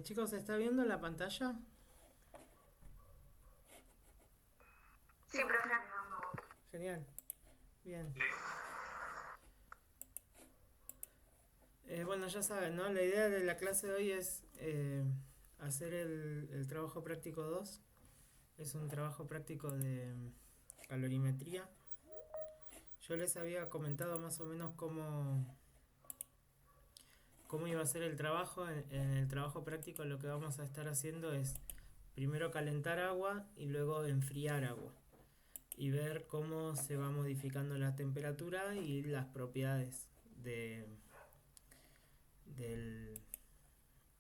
Chicos, ¿se está viendo la pantalla? Sí, profe. Genial. Bien. Bueno, ya saben, ¿no? La idea de la clase de hoy es hacer el trabajo práctico 2. Es un trabajo práctico de calorimetría. Yo les había comentado más o menos cómo iba a ser el trabajo. En el trabajo práctico lo que vamos a estar haciendo es primero calentar agua y luego enfriar agua. Y ver cómo se va modificando la temperatura y las propiedades del,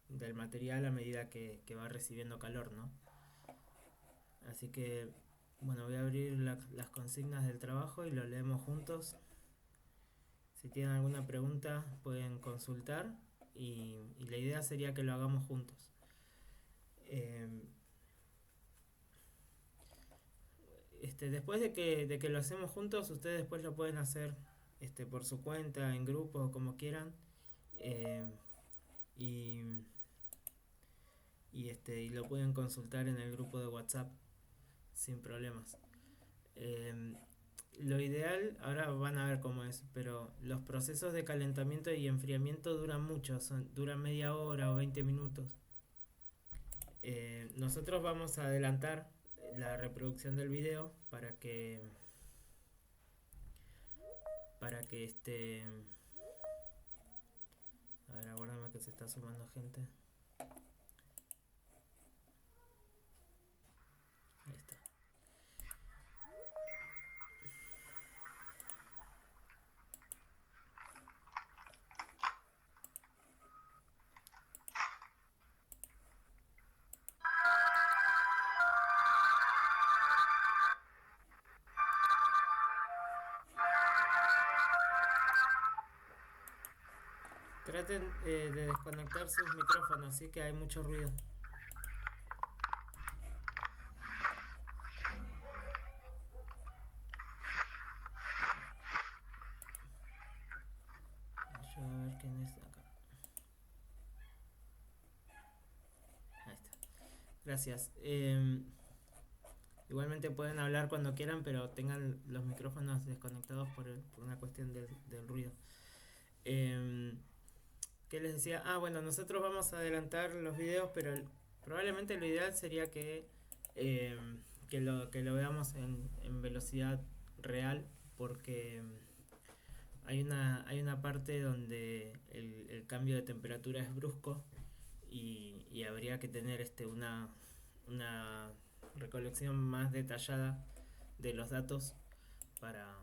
del material a medida que va recibiendo calor, ¿no? Así que, bueno, voy a abrir las consignas del trabajo y lo leemos juntos. Si tienen alguna pregunta pueden consultar y la idea sería que lo hagamos juntos. Eh, Después de que lo hacemos juntos, ustedes después lo pueden hacer por su cuenta, en grupo, como quieran. Eh, y, y lo pueden consultar en el grupo de WhatsApp sin problemas. Eh, lo ideal, ahora van a ver cómo es, pero los procesos de calentamiento y enfriamiento duran mucho, duran media hora o 20 minutos. Nosotros vamos a adelantar la reproducción del video para que a ver, aguárdame que se está sumando gente. Ahí está. Traten de desconectar sus micrófonos, así que hay mucho ruido. Yo a ver quién es acá. Ahí está. Gracias. Igualmente pueden hablar cuando quieran, pero tengan los micrófonos desconectados por una cuestión del ruido. Eh, ¿Qué les decía? Ah, bueno, nosotros vamos a adelantar los videos, pero probablemente lo ideal sería eh, que lo veamos en velocidad real, porque hay una parte donde el cambio de temperatura es brusco y habría que tener una recolección más detallada de los datos para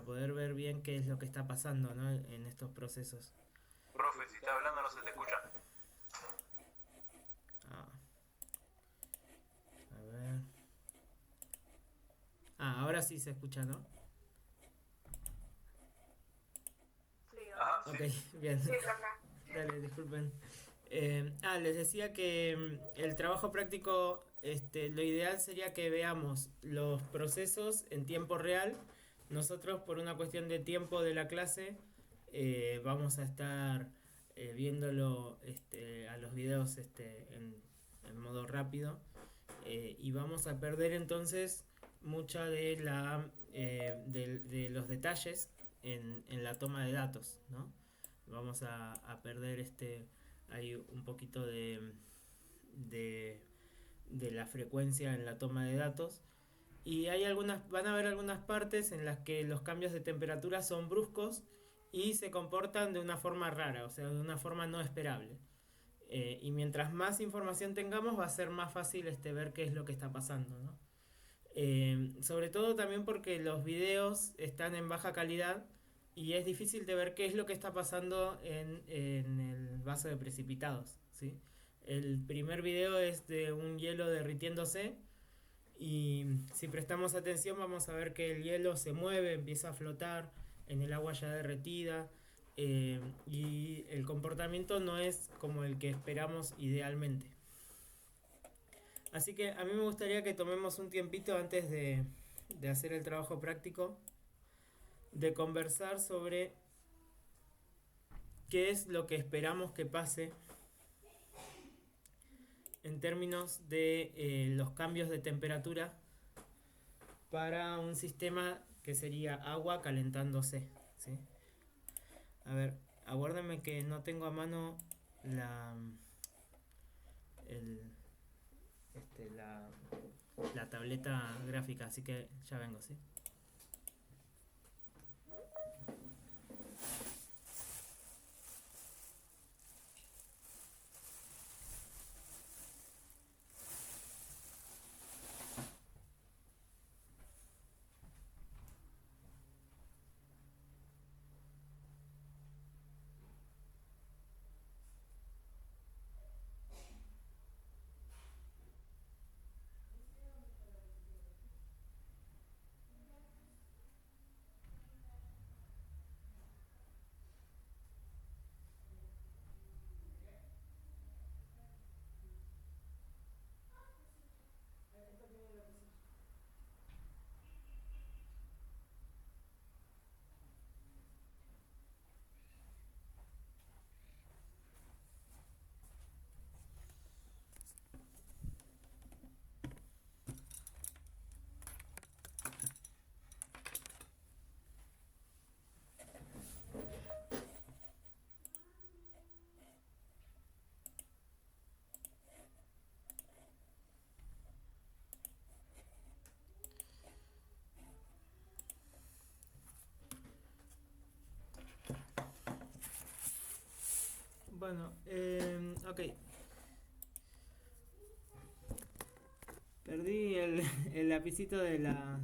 poder ver bien qué es lo que está pasando, ¿no? En estos procesos. Profe, si está hablando no se te escucha. Ah, a ver. Ahora sí se escucha, ¿no? Sí, Ajá, Ok, sí. bien. sí, profe. Dale, disculpen. Les decía que el trabajo práctico, lo ideal sería que veamos los procesos en tiempo real. Nosotros, por una cuestión de tiempo de la clase, vamos a estar viéndolo a los videos en modo rápido, y vamos a perder entonces mucha de los detalles en la toma de datos, ¿no? Vamos a perder hay un poquito de, de la frecuencia en la toma de datos. Y van a haber algunas partes en las que los cambios de temperatura son bruscos y se comportan de una forma rara, o sea, de una forma no esperable. Y mientras más información tengamos, va a ser más fácil ver qué es lo que está pasando, ¿no? Sobre todo también porque los videos están en baja calidad y es difícil de ver qué es lo que está pasando en el vaso de precipitados, ¿sí? El primer video es de un hielo derritiéndose y si prestamos atención vamos a ver que el hielo se mueve, empieza a flotar en el agua ya derretida, y el comportamiento no es como el que esperamos idealmente. Así que a mí me gustaría que tomemos un tiempito antes de hacer el trabajo práctico, de conversar sobre qué es lo que esperamos que pase en términos de los cambios de temperatura para un sistema que sería agua calentándose, ¿sí? A ver, aguárdame que no tengo a mano la, el, la, la tableta gráfica, así que ya vengo, ¿sí? Bueno, ok. Perdí el lapicito de la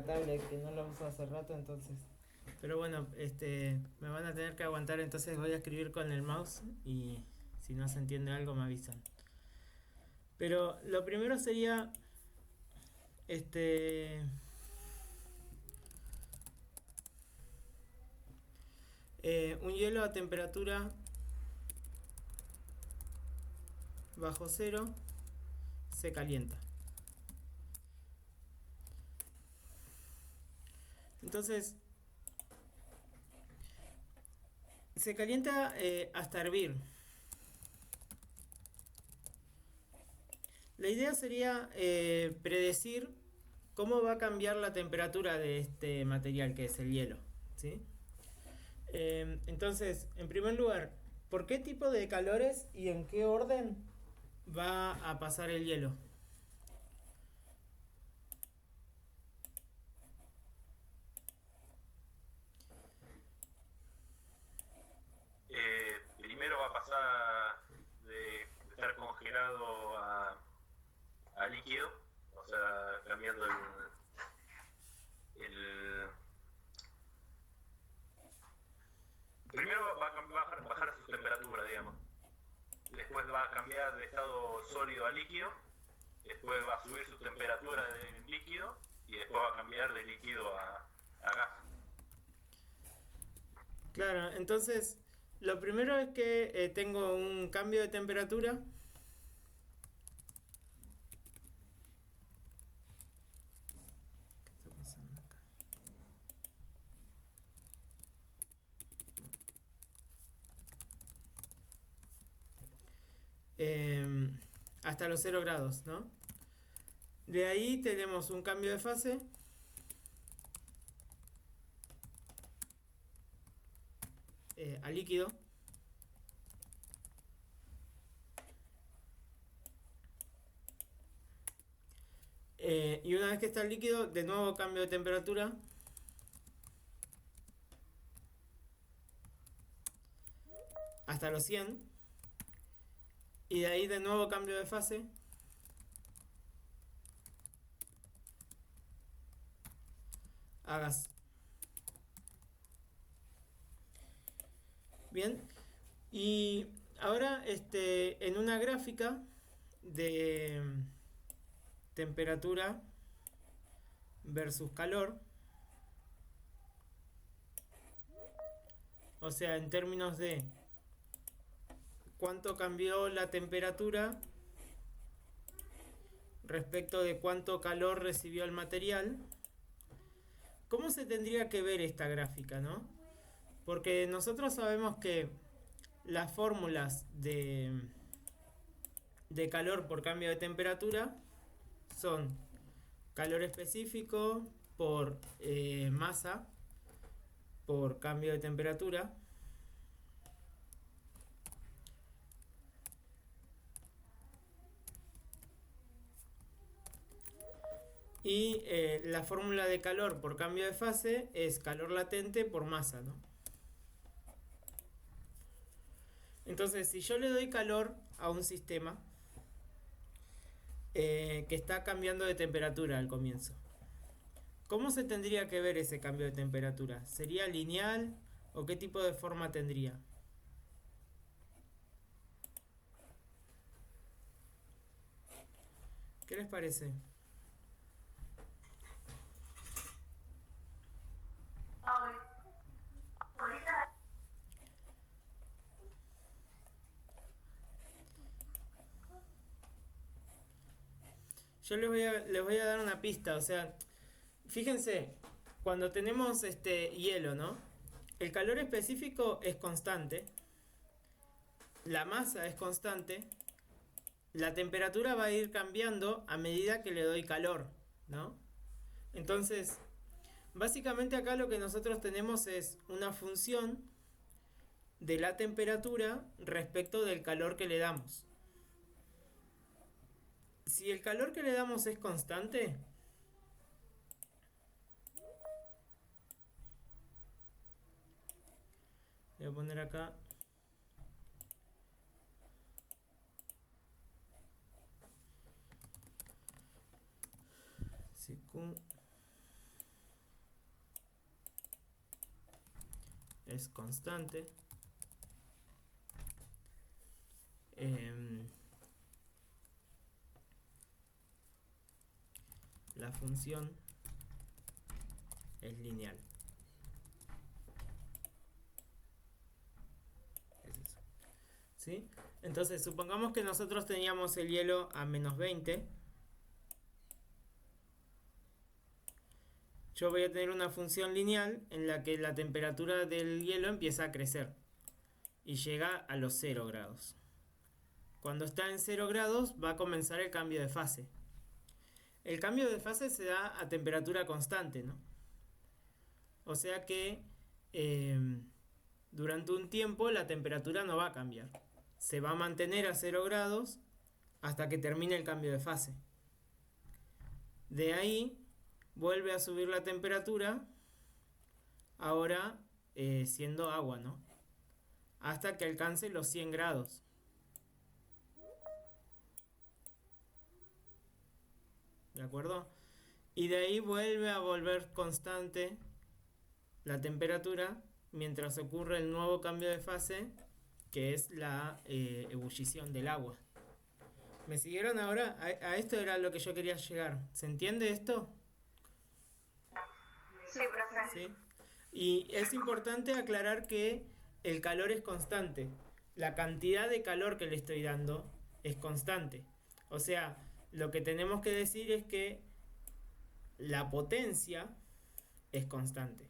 tablet que no lo uso hace rato, entonces. Pero bueno, me van a tener que aguantar, entonces voy a escribir con el mouse y si no se entiende algo me avisan. Pero lo primero sería un hielo a temperatura bajo cero se calienta. Entonces se calienta hasta hervir. La idea sería predecir cómo va a cambiar la temperatura de este material que es el hielo, ¿sí? Entonces, en primer lugar, ¿por qué tipo de calores y en qué orden va a pasar el hielo? Primero va a pasar de estar congelado a líquido, o sea, cambiando primero va a bajar su temperatura, digamos. Después va a cambiar de estado sólido a líquido. Después va a subir su temperatura de líquido. Y después va a cambiar de líquido a gas. Claro, entonces lo primero es que tengo un cambio de temperatura. ¿Qué está pasando acá? Hasta los 0 grados, ¿no? De ahí tenemos un cambio de fase. A líquido. Y una vez que está el líquido, de nuevo cambio de temperatura. Hasta los 100. Y de ahí de nuevo cambio de fase. A gas. Bien. Y ahora en una gráfica de temperatura versus calor, o sea, en términos de cuánto cambió la temperatura respecto de cuánto calor recibió el material. ¿Cómo se tendría que ver esta gráfica, no? Porque nosotros sabemos que las fórmulas de calor por cambio de temperatura son calor específico por masa por cambio de temperatura y la fórmula de calor por cambio de fase es calor latente por masa, ¿no? Entonces, si yo le doy calor a un sistema que está cambiando de temperatura al comienzo, ¿cómo se tendría que ver ese cambio de temperatura? ¿Sería lineal o qué tipo de forma tendría? ¿Qué les parece? Yo les voy a dar una pista, o sea, fíjense, cuando tenemos hielo, ¿no? El calor específico es constante, la masa es constante, la temperatura va a ir cambiando a medida que le doy calor, ¿no? Entonces, básicamente acá lo que nosotros tenemos es una función de la temperatura respecto del calor que le damos. Si el calor que le damos es constante, voy a poner acá si Q es constante, la función es lineal. Es eso. ¿Sí? Entonces, supongamos que nosotros teníamos el hielo a menos 20. Yo voy a tener una función lineal en la que la temperatura del hielo empieza a crecer y llega a los 0 grados. Cuando está en 0 grados va a comenzar el cambio de fase. El cambio de fase se da a temperatura constante, ¿no? O sea que durante un tiempo la temperatura no va a cambiar. Se va a mantener a 0 grados hasta que termine el cambio de fase. De ahí vuelve a subir la temperatura, ahora siendo agua, ¿no? Hasta que alcance los 100 grados. ¿De acuerdo? Y de ahí vuelve a volver constante la temperatura mientras ocurre el nuevo cambio de fase, que es la ebullición del agua. ¿Me siguieron ahora? A esto era lo que yo quería llegar. ¿Se entiende esto? Sí, profe. ¿Sí? Y es importante aclarar que el calor es constante. La cantidad de calor que le estoy dando es constante. O sea, lo que tenemos que decir es que la potencia es constante.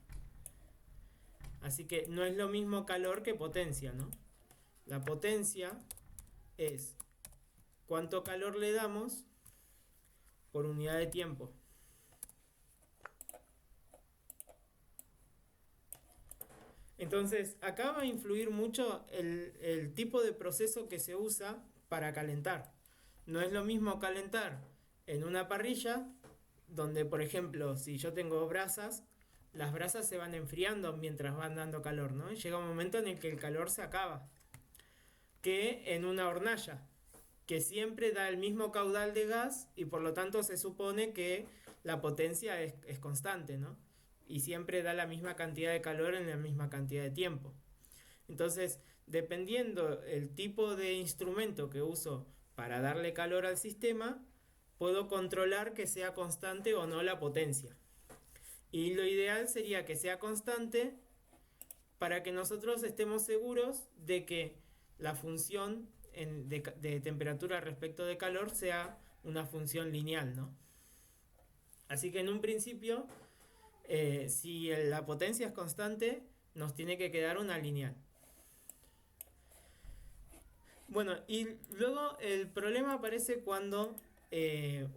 Así que no es lo mismo calor que potencia, ¿no? La potencia es cuánto calor le damos por unidad de tiempo. Entonces, acá va a influir mucho el tipo de proceso que se usa para calentar. No es lo mismo calentar en una parrilla, donde, por ejemplo, si yo tengo brasas, las brasas se van enfriando mientras van dando calor, ¿no? Y llega un momento en el que el calor se acaba. Que en una hornalla, que siempre da el mismo caudal de gas y por lo tanto se supone que la potencia es constante, ¿no? Y siempre da la misma cantidad de calor en la misma cantidad de tiempo. Entonces, dependiendo el tipo de instrumento que uso para darle calor al sistema, puedo controlar que sea constante o no la potencia. Y lo ideal sería que sea constante para que nosotros estemos seguros de que la función de temperatura respecto de calor sea una función lineal, ¿no? Así que en un principio, si la potencia es constante, nos tiene que quedar una lineal. Bueno, y luego el problema aparece cuando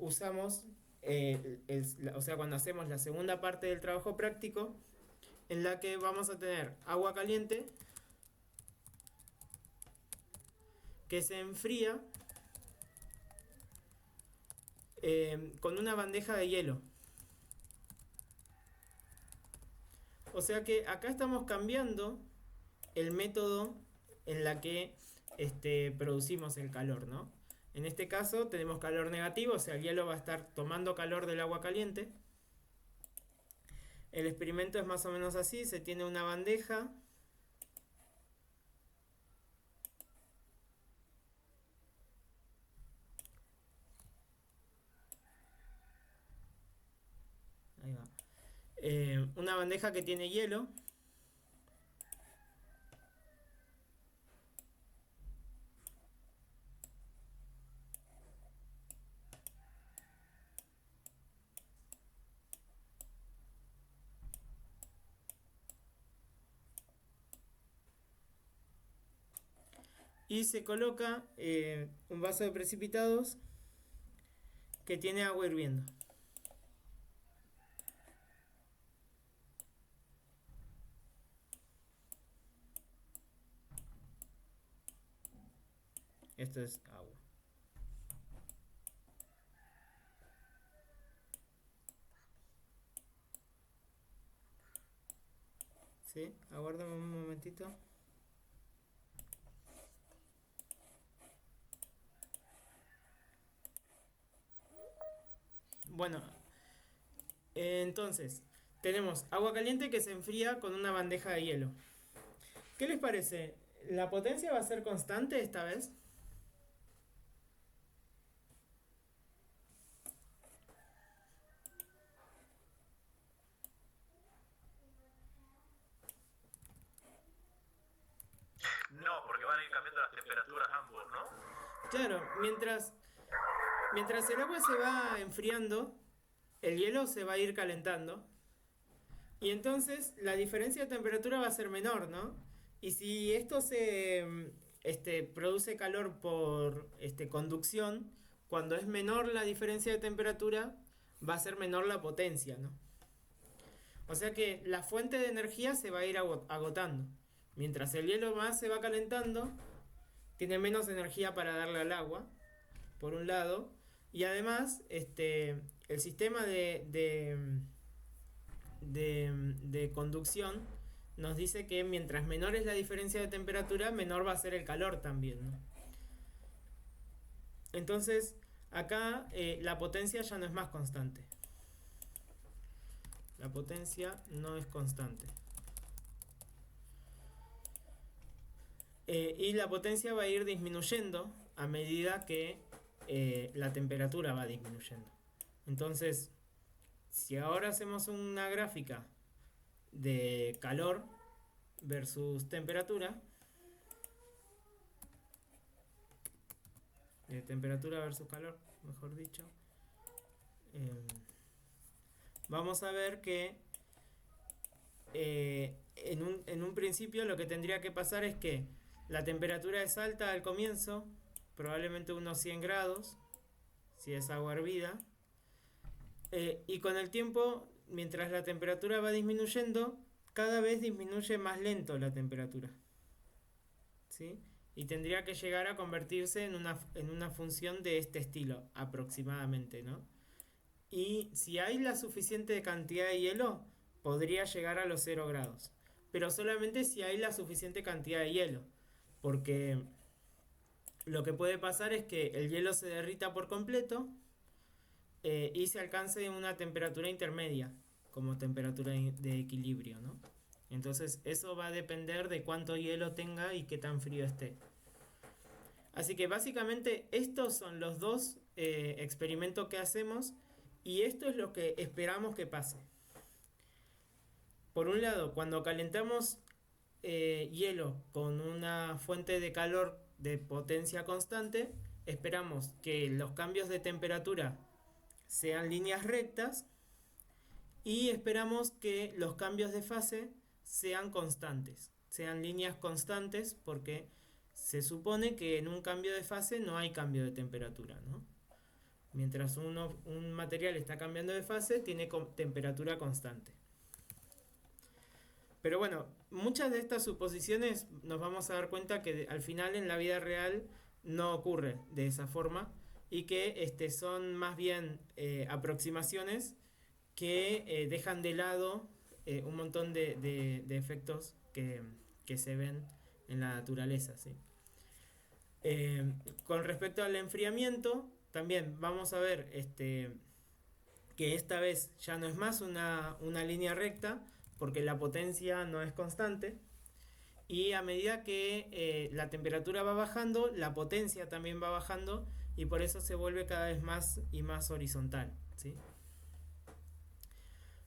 usamos, o sea, cuando hacemos la segunda parte del trabajo práctico, en la que vamos a tener agua caliente que se enfría con una bandeja de hielo. O sea que acá estamos cambiando el método en la que producimos el calor, ¿no? En este caso tenemos calor negativo, o sea, el hielo va a estar tomando calor del agua caliente. El experimento es más o menos así, se tiene una bandeja. Ahí va. Una bandeja que tiene hielo. Y se coloca un vaso de precipitados que tiene agua hirviendo. Esto es agua. ¿Sí? Aguárdame un momentito. Bueno, entonces tenemos agua caliente que se enfría con una bandeja de hielo. ¿Qué les parece? ¿La potencia va a ser constante esta vez? No, porque van a ir cambiando las temperaturas ambos, ¿no? Claro, mientras el agua se va enfriando, el hielo se va a ir calentando. Y entonces la diferencia de temperatura va a ser menor, ¿no? Y si esto produce calor por conducción, cuando es menor la diferencia de temperatura, va a ser menor la potencia, ¿no? O sea que la fuente de energía se va a ir agotando. Mientras el hielo más se va calentando, tiene menos energía para darle al agua, por un lado. Y además, el sistema de conducción nos dice que mientras menor es la diferencia de temperatura, menor va a ser el calor también, ¿no? Entonces, acá la potencia ya no es más constante. La potencia no es constante. Y la potencia va a ir disminuyendo a medida que la temperatura va disminuyendo. Entonces, si ahora hacemos una gráfica de calor versus temperatura, de temperatura versus calor, mejor dicho, vamos a ver que en un principio lo que tendría que pasar es que la temperatura es alta al comienzo, probablemente unos 100 grados, si es agua hervida, y con el tiempo, mientras la temperatura va disminuyendo, cada vez disminuye más lento la temperatura, ¿sí? Y tendría que llegar a convertirse en una función de este estilo, aproximadamente, ¿no? Y si hay la suficiente cantidad de hielo, podría llegar a los 0 grados. Pero solamente si hay la suficiente cantidad de hielo. Porque lo que puede pasar es que el hielo se derrita por completo y se alcance una temperatura intermedia, como temperatura de equilibrio, ¿no? Entonces eso va a depender de cuánto hielo tenga y qué tan frío esté. Así que básicamente estos son los dos experimentos que hacemos y esto es lo que esperamos que pase. Por un lado, cuando calentamos hielo con una fuente de calor de potencia constante, esperamos que los cambios de temperatura sean líneas rectas y esperamos que los cambios de fase sean constantes, sean líneas constantes, porque se supone que en un cambio de fase no hay cambio de temperatura, ¿no? Mientras un material está cambiando de fase, tiene temperatura constante. Pero bueno, muchas de estas suposiciones nos vamos a dar cuenta que al final en la vida real no ocurre de esa forma y que son más bien aproximaciones que dejan de lado un montón de efectos que se ven en la naturaleza, ¿sí? Con respecto al enfriamiento, también vamos a ver que esta vez ya no es más una línea recta, porque la potencia no es constante, y a medida que la temperatura va bajando, la potencia también va bajando, y por eso se vuelve cada vez más y más horizontal, ¿sí?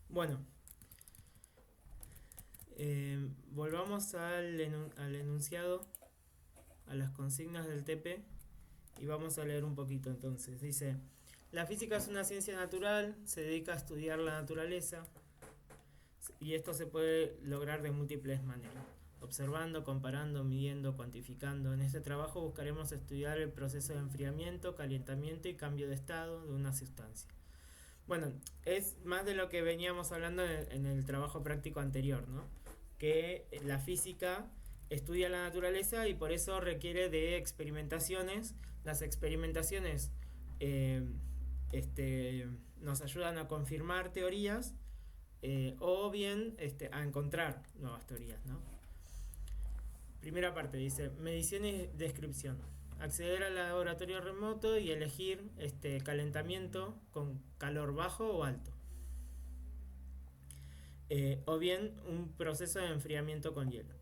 Bueno, volvamos al enunciado, a las consignas del TP, y vamos a leer un poquito entonces. Dice: la física es una ciencia natural, se dedica a estudiar la naturaleza, y esto se puede lograr de múltiples maneras: observando, comparando, midiendo, cuantificando. En este trabajo buscaremos estudiar el proceso de enfriamiento, calentamiento y cambio de estado de una sustancia. Bueno, es más de lo que veníamos hablando en el trabajo práctico anterior, ¿no? Que la física estudia la naturaleza y por eso requiere de experimentaciones. Las experimentaciones nos ayudan a confirmar teorías o bien a encontrar nuevas teorías, ¿no? Primera parte dice: medición y descripción. Acceder al laboratorio remoto y elegir calentamiento con calor bajo o alto. O bien un proceso de enfriamiento con hielo.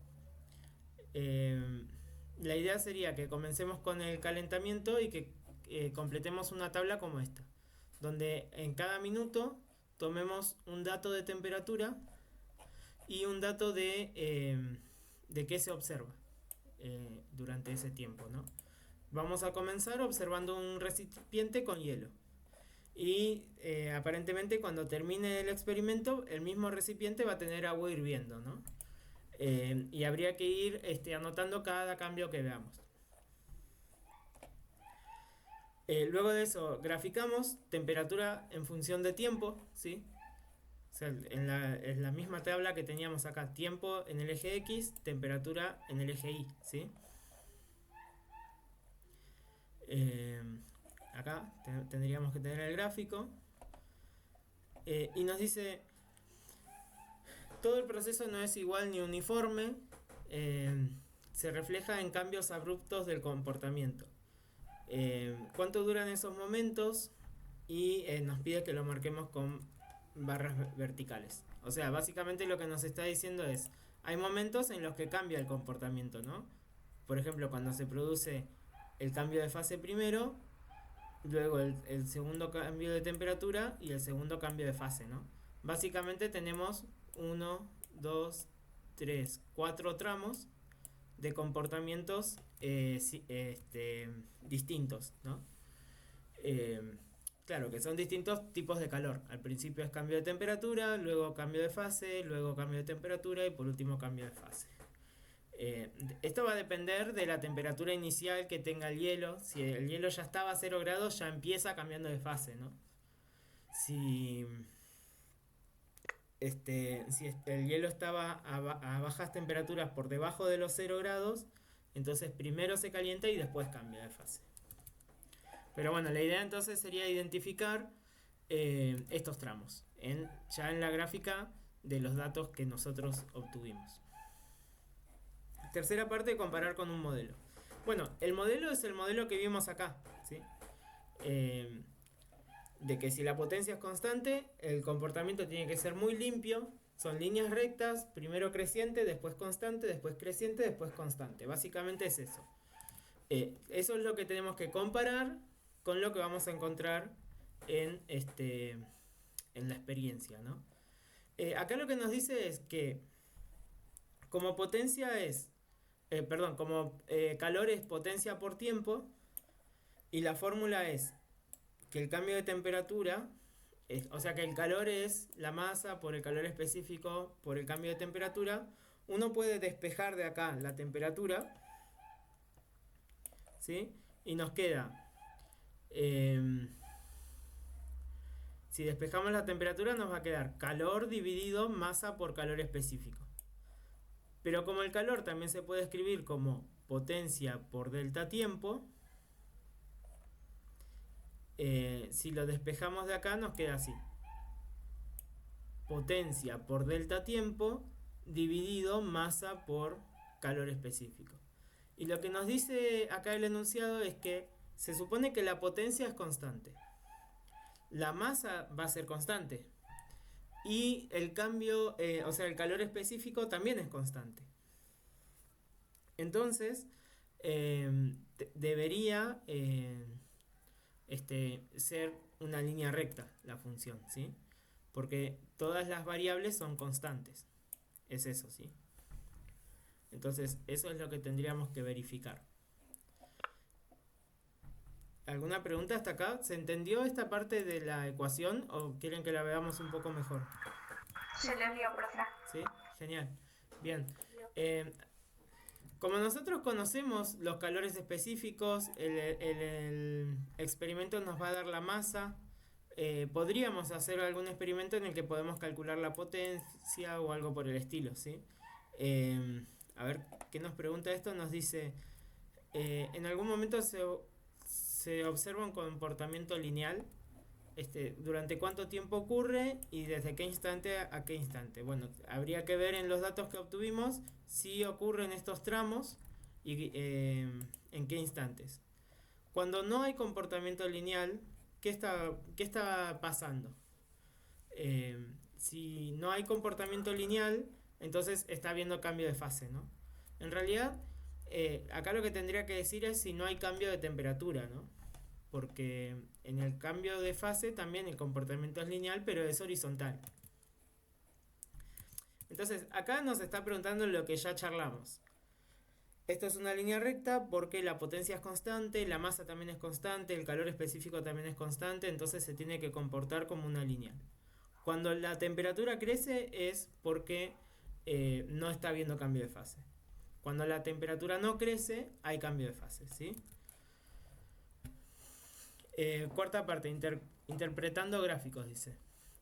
La idea sería que comencemos con el calentamiento y que completemos una tabla como esta, donde en cada minuto tomemos un dato de temperatura y un dato de qué se observa durante ese tiempo, ¿no? Vamos a comenzar observando un recipiente con hielo. Y aparentemente cuando termine el experimento, el mismo recipiente va a tener agua hirviendo, ¿no? Y habría que ir anotando cada cambio que veamos. Luego de eso, graficamos temperatura en función de tiempo, ¿sí? O sea, en la misma tabla que teníamos acá: tiempo en el eje X, temperatura en el eje Y, ¿sí? Acá tendríamos que tener el gráfico y nos dice: todo el proceso no es igual ni uniforme, se refleja en cambios abruptos del comportamiento. ¿Cuánto duran esos momentos? Y nos pide que lo marquemos con barras verticales. O sea, básicamente lo que nos está diciendo es: hay momentos en los que cambia el comportamiento, ¿no? Por ejemplo, cuando se produce el cambio de fase primero, luego el segundo cambio de temperatura y el segundo cambio de fase, ¿no? Básicamente tenemos 1, 2, 3, 4 tramos de comportamientos distintos, ¿no? Claro, que son distintos tipos de calor. Al principio es cambio de temperatura, luego cambio de fase, luego cambio de temperatura y por último cambio de fase. Esto va a depender de la temperatura inicial que tenga el hielo. Si el hielo ya estaba a 0 grados, ya empieza cambiando de fase, ¿no? Si el hielo estaba a bajas temperaturas por debajo de los 0 grados, entonces primero se calienta y después cambia de fase. Pero bueno, la idea entonces sería identificar estos tramos ya en la gráfica de los datos que nosotros obtuvimos. Tercera parte: comparar con un modelo. Bueno, el modelo es el modelo que vimos acá, ¿sí? De que si la potencia es constante, el comportamiento tiene que ser muy limpio. Son líneas rectas, primero creciente, después constante, después creciente, después constante. Básicamente es eso. Eso es lo que tenemos que comparar con lo que vamos a encontrar en la experiencia, ¿no? Acá lo que nos dice es que como potencia es como calor es potencia por tiempo, y la fórmula es que el cambio de temperatura o sea que el calor es la masa por el calor específico por el cambio de temperatura. Uno puede despejar de acá la temperatura, ¿sí? Y nos queda, si despejamos la temperatura nos va a quedar calor dividido masa por calor específico. Pero como el calor también se puede escribir como potencia por delta tiempo, si lo despejamos de acá nos queda así: potencia por delta tiempo dividido masa por calor específico. Y lo que nos dice acá el enunciado es que se supone que la potencia es constante, la masa va a ser constante y el cambio, o sea, el calor específico también es constante. Entonces, debería ser una línea recta la función, ¿sí? Porque todas las variables son constantes. Es eso, ¿sí? Entonces, eso es lo que tendríamos que verificar. ¿Alguna pregunta hasta acá? ¿Se entendió esta parte de la ecuación o quieren que la veamos un poco mejor? Se le envió, profe. ¿Sí? Genial. Bien. Como nosotros conocemos los calores específicos, el experimento nos va a dar la masa. Podríamos hacer algún experimento en el que podemos calcular la potencia o algo por el estilo, ¿sí? A ver, ¿qué nos pregunta esto? Nos dice, en algún momento se observa un comportamiento lineal. ¿Durante cuánto tiempo ocurre y desde qué instante a qué instante? Bueno, habría que ver en los datos que obtuvimos si ocurren estos tramos y en qué instantes. Cuando no hay comportamiento lineal, ¿qué está pasando? Si no hay comportamiento lineal, entonces está habiendo cambio de fase, ¿no? En realidad, acá lo que tendría que decir es si no hay cambio de temperatura, ¿no? Porque en el cambio de fase también el comportamiento es lineal, pero es horizontal. Entonces, acá nos está preguntando lo que ya charlamos. Esto es una línea recta porque la potencia es constante, la masa también es constante, el calor específico también es constante, entonces se tiene que comportar como una lineal. Cuando la temperatura crece es porque no está habiendo cambio de fase. Cuando la temperatura no crece, hay cambio de fase, ¿sí? Cuarta parte, interpretando gráficos, dice.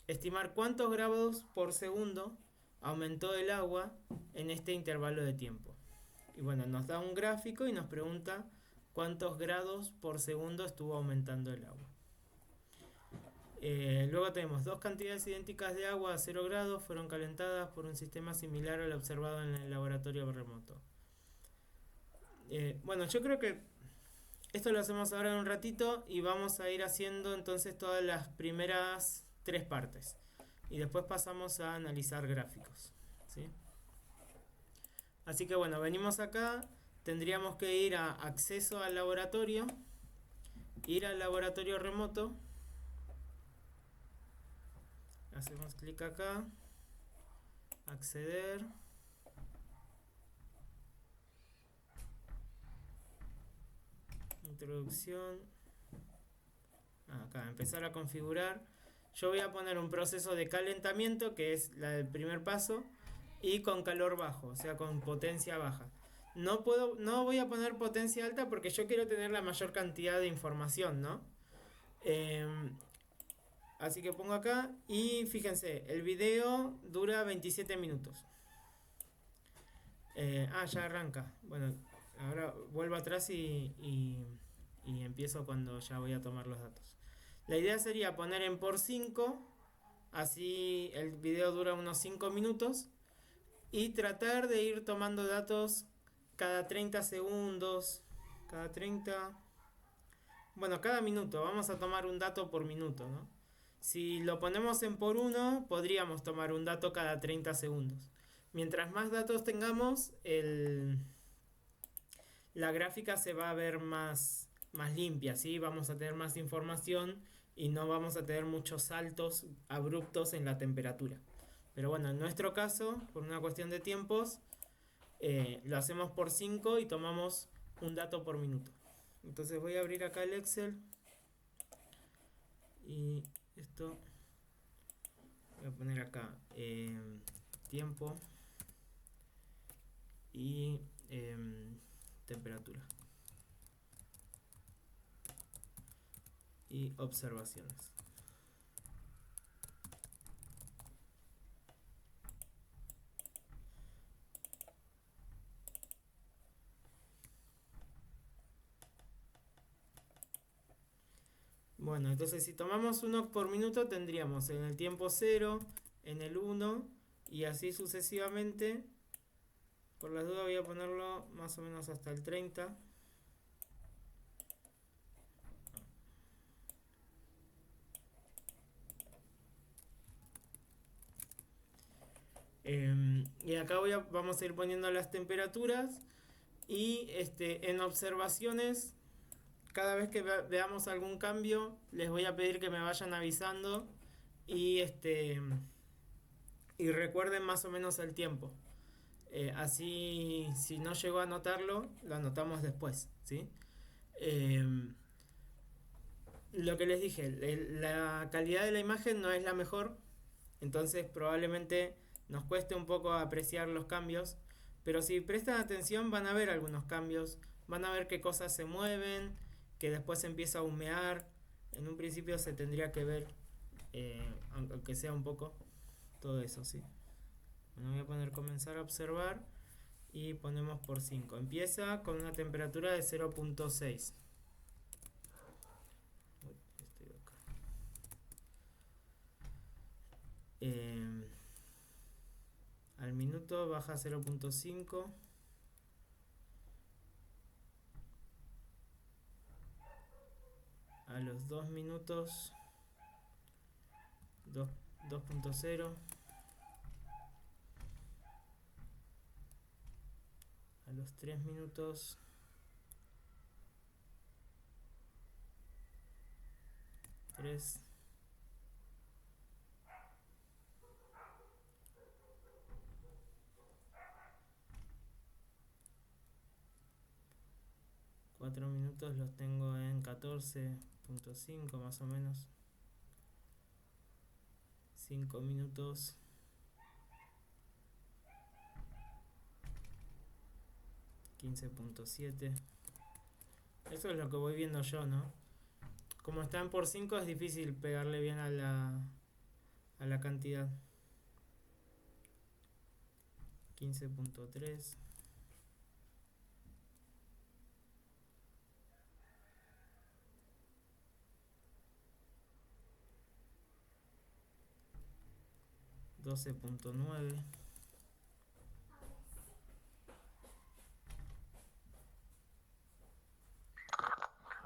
Estimar cuántos grados por segundo aumentó el agua en este intervalo de tiempo. Y bueno, nos da un gráfico y nos pregunta cuántos grados por segundo estuvo aumentando el agua. Luego tenemos dos cantidades idénticas de agua a 0 grados fueron calentadas por un sistema similar al observado en el laboratorio remoto. Bueno, yo creo que esto lo hacemos ahora en un ratito y vamos a ir haciendo entonces todas las primeras 3 partes. Y después pasamos a analizar gráficos, ¿sí? Así que bueno, venimos acá, tendríamos que ir a acceso al laboratorio, ir al laboratorio remoto, hacemos clic acá, acceder. Introducción. Acá, empezar a configurar. Yo voy a poner un proceso de calentamiento, que es el primer paso, y con calor bajo, o sea, con potencia baja. No voy a poner potencia alta porque yo quiero tener la mayor cantidad de información, ¿no? Así que pongo acá y fíjense, el video dura 27 minutos. Ya arranca. Bueno, ahora vuelvo atrás y empiezo cuando ya voy a tomar los datos. La idea sería poner en por 5, así el video dura unos 5 minutos, y tratar de ir tomando datos cada 30 segundos, cada minuto. Vamos a tomar un dato por minuto, ¿no? Si lo ponemos en por 1, podríamos tomar un dato cada 30 segundos. Mientras más datos tengamos, la gráfica se va a ver más limpia, ¿sí? Vamos a tener más información y no vamos a tener muchos saltos abruptos en la temperatura. Pero bueno, en nuestro caso, por una cuestión de tiempos, lo hacemos por 5 y tomamos un dato por minuto. Entonces voy a abrir acá el Excel y esto Voy a poner acá tiempo y temperatura y observaciones. Bueno, entonces si tomamos 1 por minuto tendríamos en el tiempo 0, en el 1 y así sucesivamente. Por las dudas voy a ponerlo más o menos hasta el 30. Y acá vamos a ir poniendo las temperaturas y en observaciones, cada vez que veamos algún cambio, les voy a pedir que me vayan avisando y y recuerden más o menos el tiempo. Así, si no llego a anotarlo, lo anotamos después, ¿sí? Lo que les dije, la calidad de la imagen no es la mejor, entonces probablemente nos cueste un poco apreciar los cambios, pero si prestan atención van a ver algunos cambios, van a ver qué cosas se mueven, que después empieza a humear. En un principio se tendría que ver, aunque sea un poco, todo eso, ¿sí? Bueno, voy a poner comenzar a observar y ponemos por 5. Empieza con una temperatura de 0.6. Al minuto baja 0.5. A los 2 minutos 2.0. A los 3 minutos 3. Cuatro minutos los tengo en 14.5 más o menos. 5 minutos 15.7. Eso es lo que voy viendo yo, ¿no? Como están por 5 es difícil pegarle bien a la cantidad. 15.3. 12.9.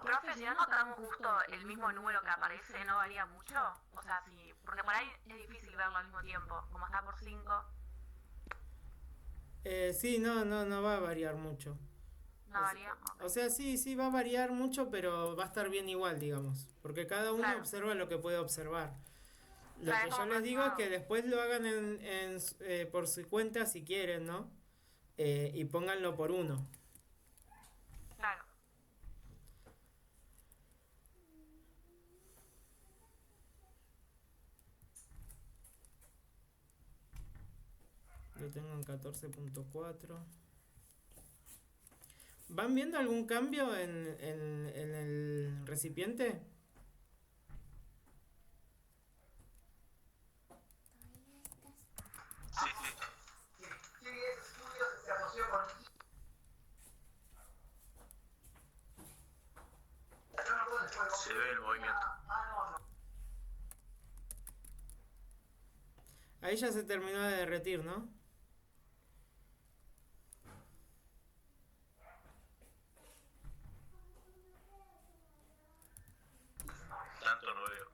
Profe, si no notamos justo el mismo número que aparece, ¿no varía mucho? O sea, sí, porque por ahí es difícil verlo al mismo tiempo, como está por 5. Sí, no va a variar mucho. ¿No varía? O sea, sí va a variar mucho, pero va a estar bien igual, digamos. Porque cada uno Claro. observa lo que puede observar. Lo Claro, que es yo como les digo es aproximado. que después lo hagan por su cuenta si quieren, ¿no? Y pónganlo por 1. Claro. Lo tengo en 14.4. ¿Van viendo algún cambio en el recipiente? Sí, sí. Se ve el movimiento. Ahí ya se terminó de derretir, ¿no? Tanto no veo.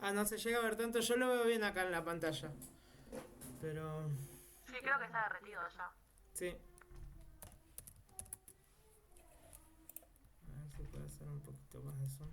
Ah, no se llega a ver tanto. Yo lo veo bien acá en la pantalla. Pero... Sí, creo que está derretido ya. sí. A ver si puedo hacer un poquito más de zoom.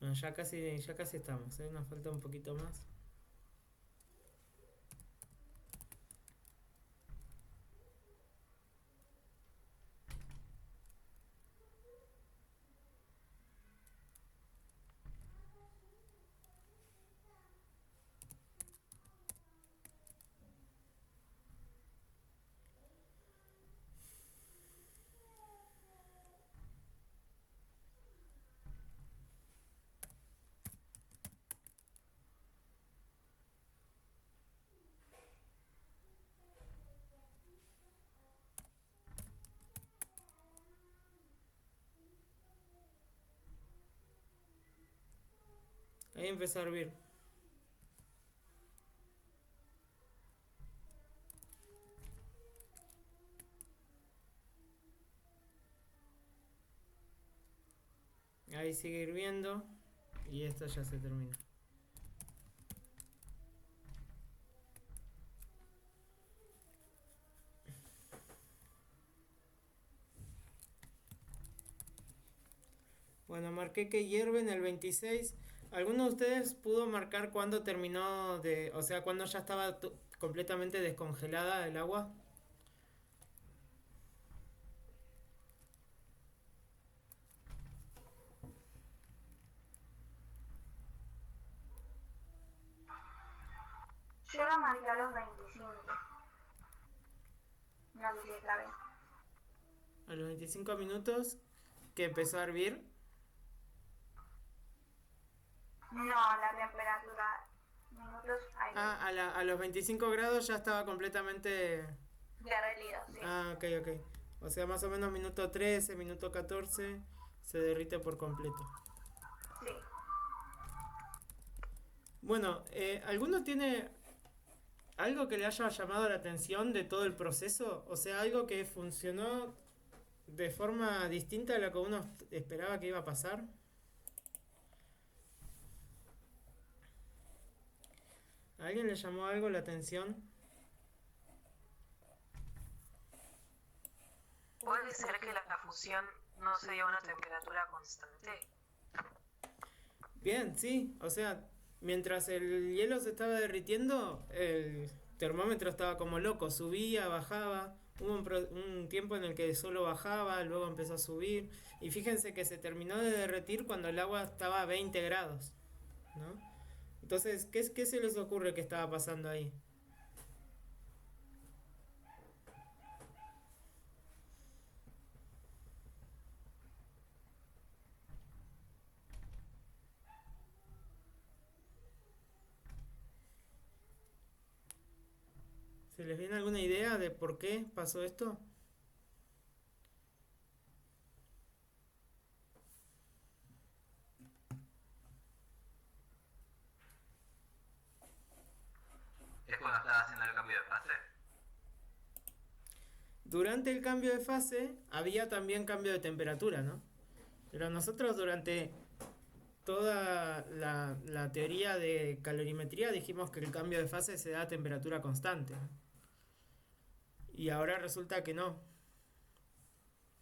Bueno, ya casi estamos, ¿eh? Nos falta un poquito más. Ahí empezó a hervir. Ahí sigue hirviendo. Y esto ya se termina. Bueno, marqué que hierve en el 26. ¿Alguno de ustedes pudo marcar cuándo terminó de... O sea, cuándo ya estaba completamente descongelada el agua? Yo lo marqué a los 25. No sé si está bien. A los 25 minutos que empezó a hervir. No, la temperatura. Minutos ahí. A los 25 grados ya estaba completamente... Derretido, sí. Ok. O sea, más o menos minuto 13, minuto 14 se derrite por completo. Sí. Bueno, ¿alguno tiene algo que le haya llamado la atención de todo el proceso? O sea, algo que funcionó de forma distinta a lo que uno esperaba que iba a pasar. ¿A alguien le llamó algo la atención? ¿Puede ser que la fusión no se dio a una temperatura constante? Bien, sí. O sea, mientras el hielo se estaba derritiendo, el termómetro estaba como loco. Subía, bajaba. Hubo un tiempo en el que solo bajaba, luego empezó a subir. Y fíjense que se terminó de derretir cuando el agua estaba a 20 grados, ¿no? Entonces, ¿qué se les ocurre que estaba pasando ahí? ¿Se les viene alguna idea de por qué pasó esto? Es cuando estás haciendo el cambio de fase. Durante el cambio de fase había también cambio de temperatura, ¿no? Pero nosotros durante toda la teoría de calorimetría dijimos que el cambio de fase se da a temperatura constante. Y ahora resulta que no.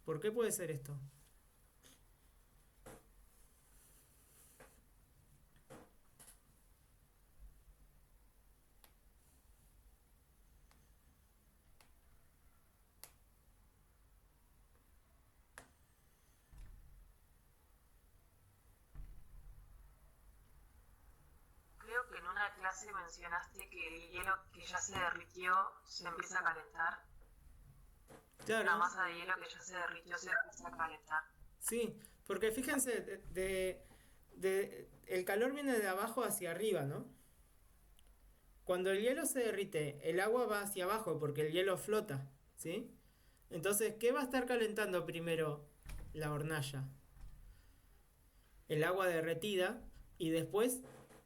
¿Por qué puede ser esto? Creo que en una clase mencionaste que el hielo que ya se derritió se empieza a calentar. Claro. La masa de hielo que ya se derritió se empieza a calentar. Sí, porque fíjense, el calor viene de abajo hacia arriba, ¿no? Cuando el hielo se derrite, el agua va hacia abajo porque el hielo flota, ¿sí? Entonces, ¿qué va a estar calentando primero la hornalla? El agua derretida, y después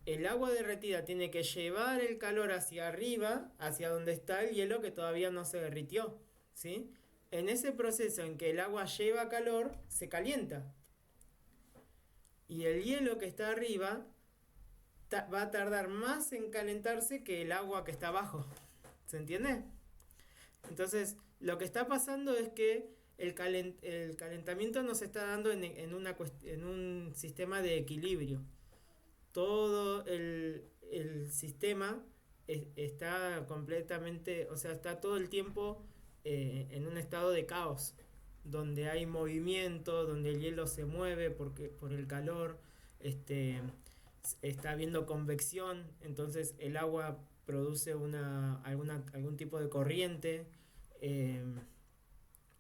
el agua derretida tiene que llevar el calor hacia arriba, hacia donde está el hielo que todavía no se derritió, ¿sí? En ese proceso en que el agua lleva calor, se calienta. Y el hielo que está arriba va a tardar más en calentarse que el agua que está abajo. ¿Se entiende? Entonces, lo que está pasando es que el calentamiento nos está dando en un sistema de equilibrio. Todo el sistema está completamente, o sea, está todo el tiempo en un estado de caos, donde hay movimiento, donde el hielo se mueve por el calor, está habiendo convección, entonces el agua produce algún tipo de corriente,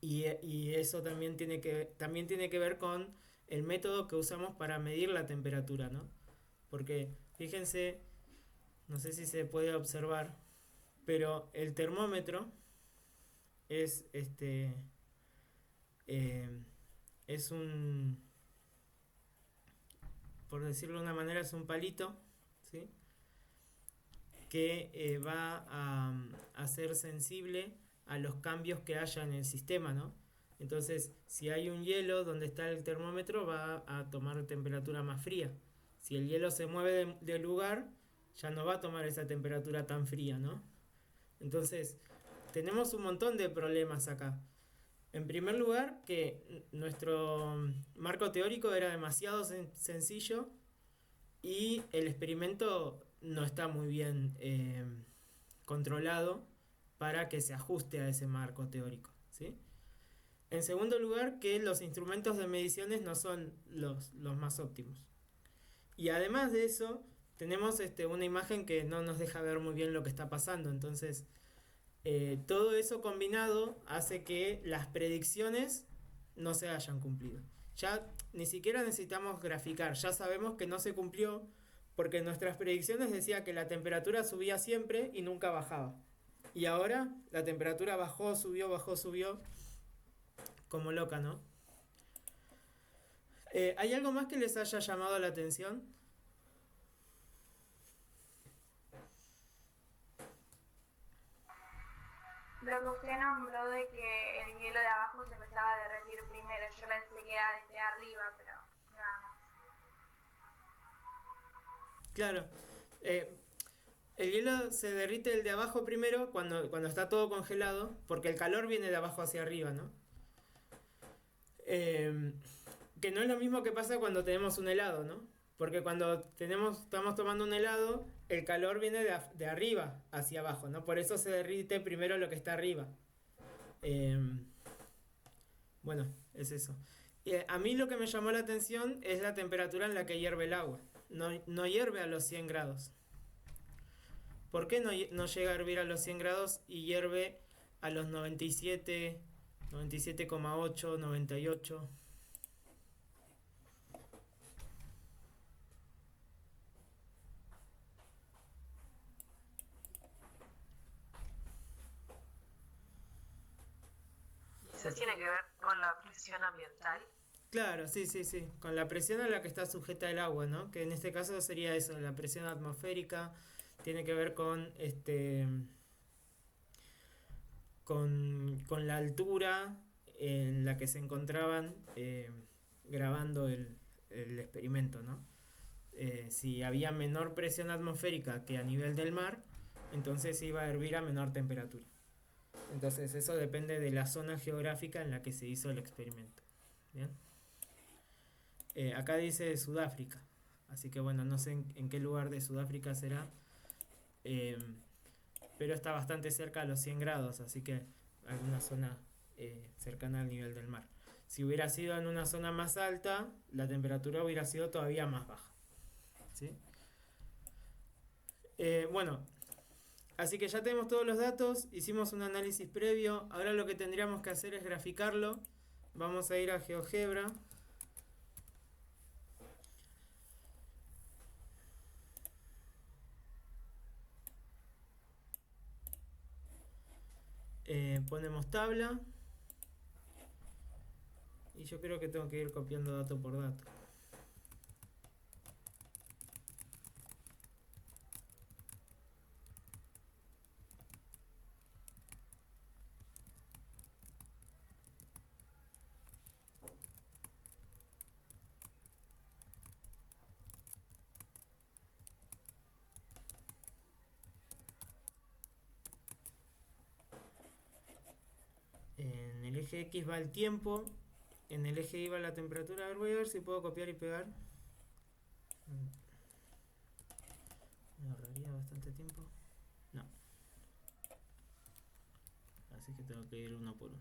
y eso también tiene que ver con el método que usamos para medir la temperatura, ¿no? Porque fíjense, no sé si se puede observar, pero el termómetro es es por decirlo de una manera, es un palito, ¿sí? Que va a ser sensible a los cambios que haya en el sistema, ¿no? Entonces, si hay un hielo donde está el termómetro, va a tomar temperatura más fría. Si el hielo se mueve de lugar, ya no va a tomar esa temperatura tan fría, ¿no? Entonces, tenemos un montón de problemas acá. En primer lugar, que nuestro marco teórico era demasiado sencillo y el experimento no está muy bien controlado para que se ajuste a ese marco teórico, ¿sí? En segundo lugar, que los instrumentos de mediciones no son los más óptimos. Y además de eso, tenemos una imagen que no nos deja ver muy bien lo que está pasando. Entonces, todo eso combinado hace que las predicciones no se hayan cumplido. Ya ni siquiera necesitamos graficar, ya sabemos que no se cumplió porque nuestras predicciones decían que la temperatura subía siempre y nunca bajaba. Y ahora la temperatura bajó, subió, como loca, ¿no? ¿Hay algo más que les haya llamado la atención? Lo que usted nombró de que el hielo de abajo se empezaba a derretir primero, yo pensé que era desde arriba, pero nada más. Claro. El hielo se derrite el de abajo primero cuando está todo congelado, porque el calor viene de abajo hacia arriba, ¿no? Que no es lo mismo que pasa cuando tenemos un helado, ¿no? Porque cuando estamos tomando un helado, el calor viene de arriba hacia abajo, ¿no? Por eso se derrite primero lo que está arriba. Bueno, es eso. A mí lo que me llamó la atención es la temperatura en la que hierve el agua. No hierve a los 100 grados. ¿Por qué no llega a hervir a los 100 grados y hierve a los 97, 97,8, 98? Eso tiene que ver con la presión ambiental. Claro, sí, con la presión a la que está sujeta el agua, ¿no? Que en este caso sería eso, la presión atmosférica, tiene que ver con con la altura en la que se encontraban grabando el experimento, ¿no? Si había menor presión atmosférica que a nivel del mar, entonces iba a hervir a menor temperatura. Entonces eso depende de la zona geográfica en la que se hizo el experimento. ¿Bien? Acá dice Sudáfrica, así que bueno, no sé en qué lugar de Sudáfrica será, pero está bastante cerca a los 100 grados, así que alguna zona cercana al nivel del mar. Si hubiera sido en una zona más alta, la temperatura hubiera sido todavía más baja, ¿sí? Bueno, así que ya tenemos todos los datos, hicimos un análisis previo, ahora lo que tendríamos que hacer es graficarlo. Vamos a ir a GeoGebra. Ponemos tabla. Y yo creo que tengo que ir copiando dato por dato. En el eje X va el tiempo, en el eje Y va la temperatura. A ver, voy a ver si puedo copiar y pegar. Me ahorraría bastante tiempo. No. Así que tengo que ir uno por uno.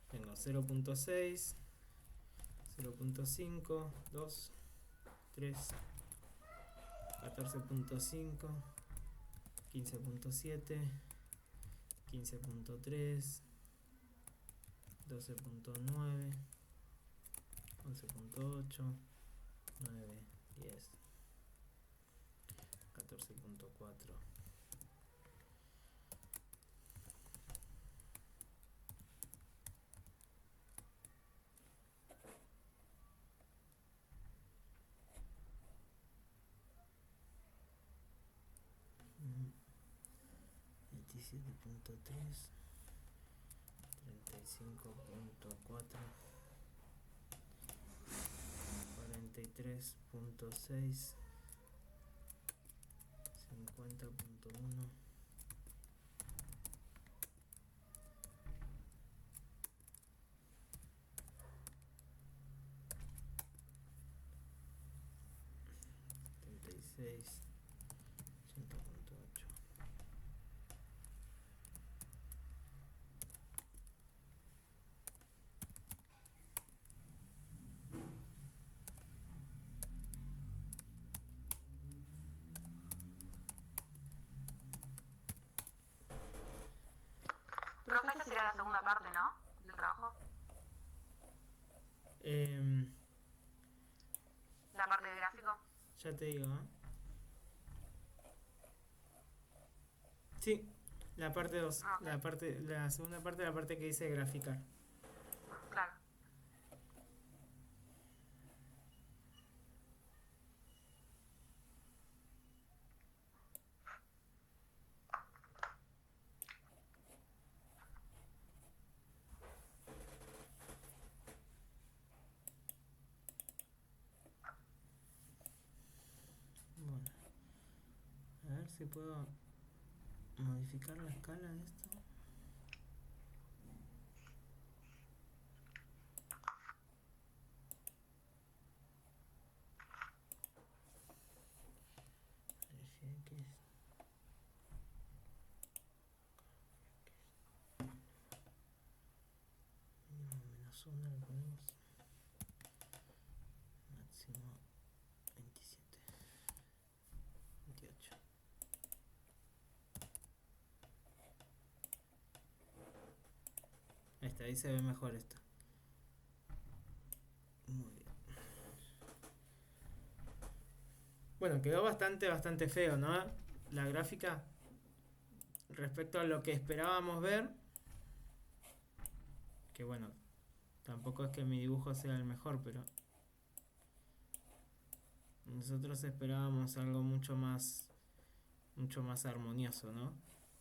Tengo 0.6, 0.5, 2, 3, 14.5, 15.7, 15.3, 12.9, 11.8, 9, 10, 14.4. Mm, 27.3, 35.4, 43.6, 50.1, 76, 80.8. Profe, esta sería la segunda parte, ¿no? Del trabajo. La parte de gráfico. Ya te digo, ¿eh? Sí, la parte 2, Ah, ok. la segunda parte, la parte que dice graficar. Claro. Bueno, a ver si puedo modificar la escala de esto. Eje X. Mínimo menos 1 le ponemos. Máximo 27. 28. Ahí está, ahí se ve mejor esto. Muy bien. Bueno, quedó bastante feo, ¿no? La gráfica respecto a lo que esperábamos ver. Que bueno, tampoco es que mi dibujo sea el mejor, pero nosotros esperábamos algo mucho más armonioso, ¿no?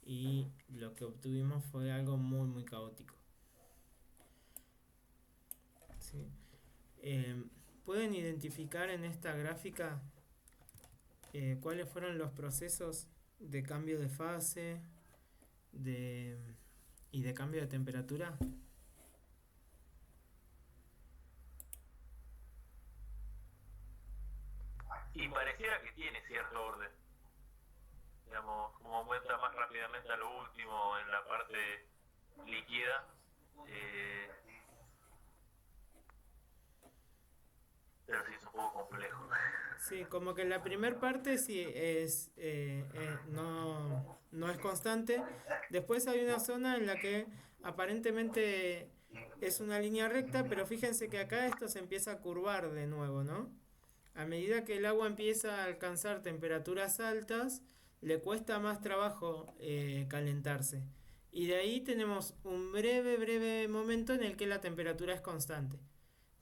Y lo que obtuvimos fue algo muy caótico. ¿Sí? ¿Pueden identificar en esta gráfica cuáles fueron los procesos de cambio de fase y de cambio de temperatura? Y pareciera que tiene cierto orden. Digamos, como muestra más rápidamente a lo último en la parte líquida. Pero sí es un poco complejo. Sí, como que la primera parte sí es no es constante. Después hay una zona en la que aparentemente es una línea recta, pero fíjense que acá esto se empieza a curvar de nuevo, ¿no? A medida que el agua empieza a alcanzar temperaturas altas, le cuesta más trabajo calentarse. Y de ahí tenemos un breve momento en el que la temperatura es constante,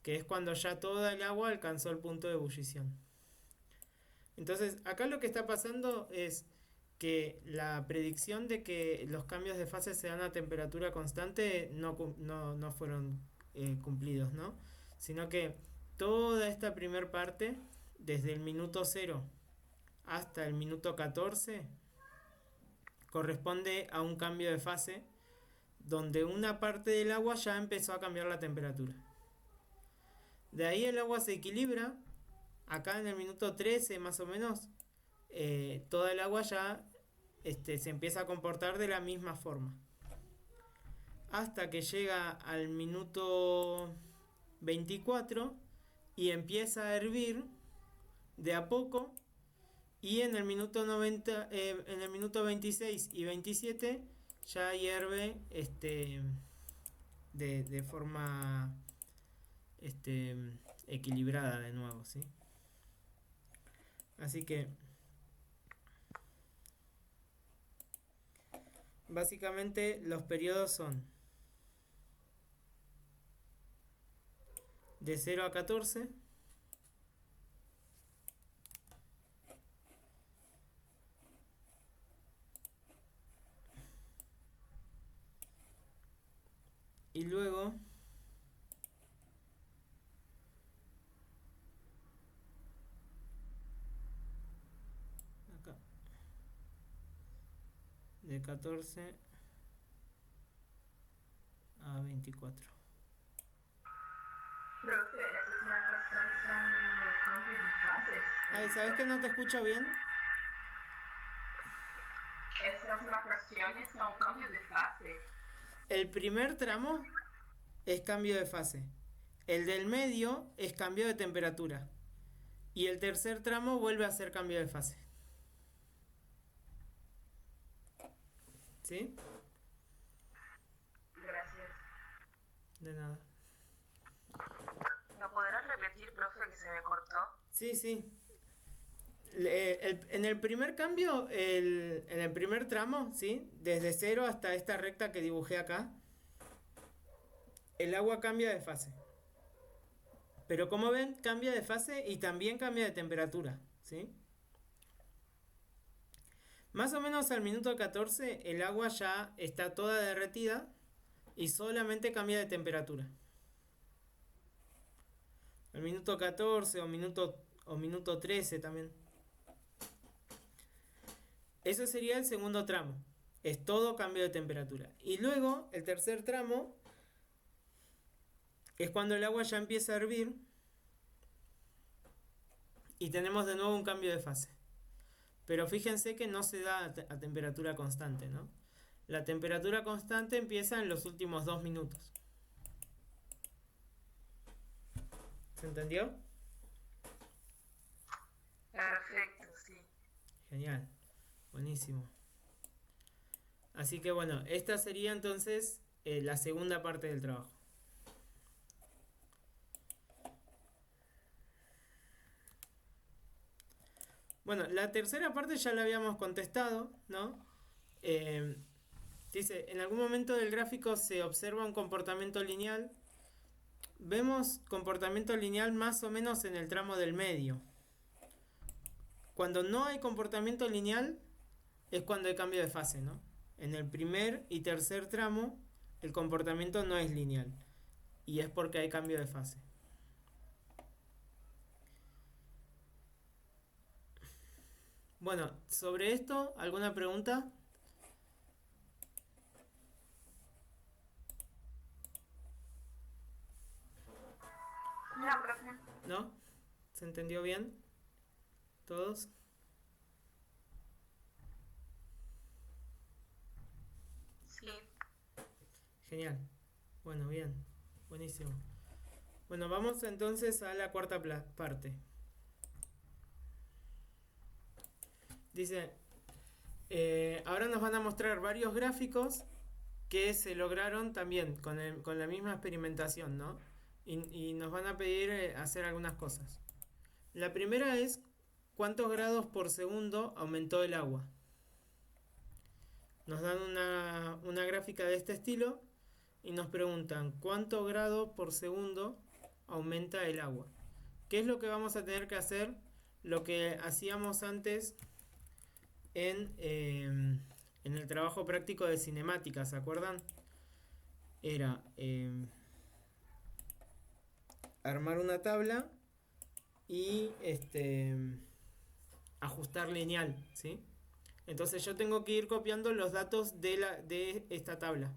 que es cuando ya toda el agua alcanzó el punto de ebullición. Entonces, acá lo que está pasando es que la predicción de que los cambios de fase se dan a temperatura constante no fueron cumplidos, ¿no? Sino que toda esta primer parte, desde el minuto 0 hasta el minuto 14 corresponde a un cambio de fase donde una parte del agua ya empezó a cambiar la temperatura. De ahí el agua se equilibra. Acá en el minuto 13 más o menos, toda el agua ya se empieza a comportar de la misma forma. Hasta que llega al minuto 24 y empieza a hervir de a poco. Y en el minuto 90, en el minuto 26 y 27 ya hierve de forma equilibrada de nuevo, ¿sí? Así que básicamente los periodos son de 0 a 14, y luego acá de 14 a 24. Profe, esa es una razón de cambios de fases. Ay, ¿sabes que no te escucho bien? Esas macroacciones son cambios de fase. El primer tramo es cambio de fase. El del medio es cambio de temperatura. Y el tercer tramo vuelve a ser cambio de fase. ¿Sí? Gracias. De nada. ¿Lo podrás repetir, profe, que se me cortó? Sí, sí. En el primer cambio, en el primer tramo, ¿sí? Desde 0 hasta esta recta que dibujé acá, el agua cambia de fase. Pero como ven, cambia de fase y también cambia de temperatura, ¿sí? Más o menos al minuto 14 el agua ya está toda derretida y solamente cambia de temperatura. Al minuto 14 o minuto 13 también. Eso sería el segundo tramo. Es todo cambio de temperatura. Y luego el tercer tramo es cuando el agua ya empieza a hervir y tenemos de nuevo un cambio de fase. Pero fíjense que no se da a temperatura constante, ¿no? La temperatura constante empieza en los últimos 2 minutos. ¿Se entendió? Perfecto, sí. Genial. Buenísimo. Así que bueno, esta sería entonces la segunda parte del trabajo. Bueno, la tercera parte ya la habíamos contestado, ¿no? Dice, en algún momento del gráfico se observa un comportamiento lineal. Vemos comportamiento lineal más o menos en el tramo del medio. Cuando no hay comportamiento lineal es cuando hay cambio de fase, ¿no? En el primer y tercer tramo el comportamiento no es lineal y es porque hay cambio de fase. Bueno, sobre esto, ¿alguna pregunta? No, profe. ¿No? ¿Se entendió bien? ¿Todos? Sí. Genial. Bueno, bien. Buenísimo. Bueno, vamos entonces a la cuarta parte. Dice, ahora nos van a mostrar varios gráficos que se lograron también con la misma experimentación, ¿no? Y nos van a pedir hacer algunas cosas. La primera es cuántos grados por segundo aumentó el agua. Nos dan una gráfica de este estilo y nos preguntan cuánto grado por segundo aumenta el agua. ¿Qué es lo que vamos a tener que hacer? Lo que hacíamos antes en el trabajo práctico de cinemática, ¿se acuerdan? Era armar una tabla y ajustar lineal, ¿sí? Entonces yo tengo que ir copiando los datos de esta tabla.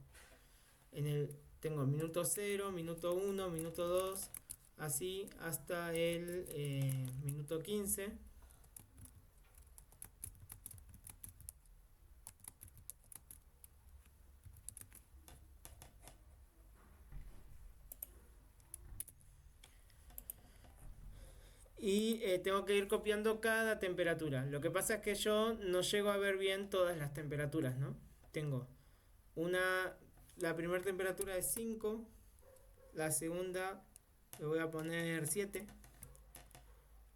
Tengo minuto 0, minuto 1, minuto 2, así hasta el minuto 15. Y tengo que ir copiando cada temperatura. Lo que pasa es que yo no llego a ver bien todas las temperaturas, ¿no? Tengo la primera temperatura es 5, la segunda le voy a poner 7,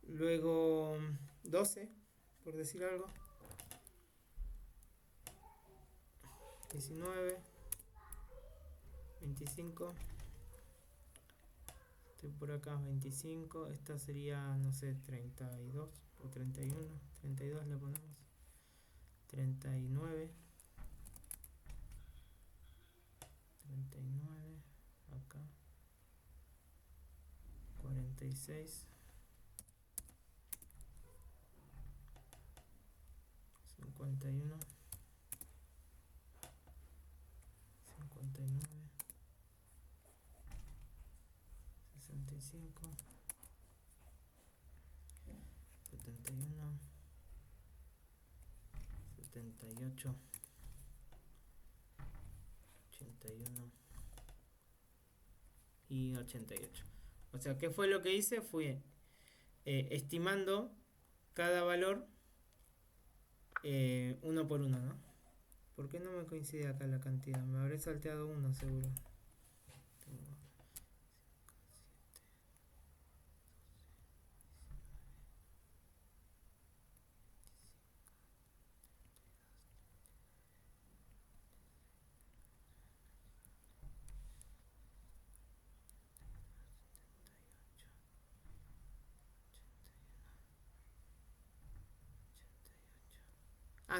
luego 12, por decir algo, 19, 25, estoy por acá 25, esta sería, no sé, 32 o 31, 32 le ponemos, 39, 39, acá, 46, 51, 59, 65, 71, 78, 81 y 88. O sea, ¿qué fue lo que hice? Fui estimando cada valor uno por uno, ¿no? ¿Por qué no me coincide acá la cantidad? Me habré salteado uno seguro. Tengo 7, 88.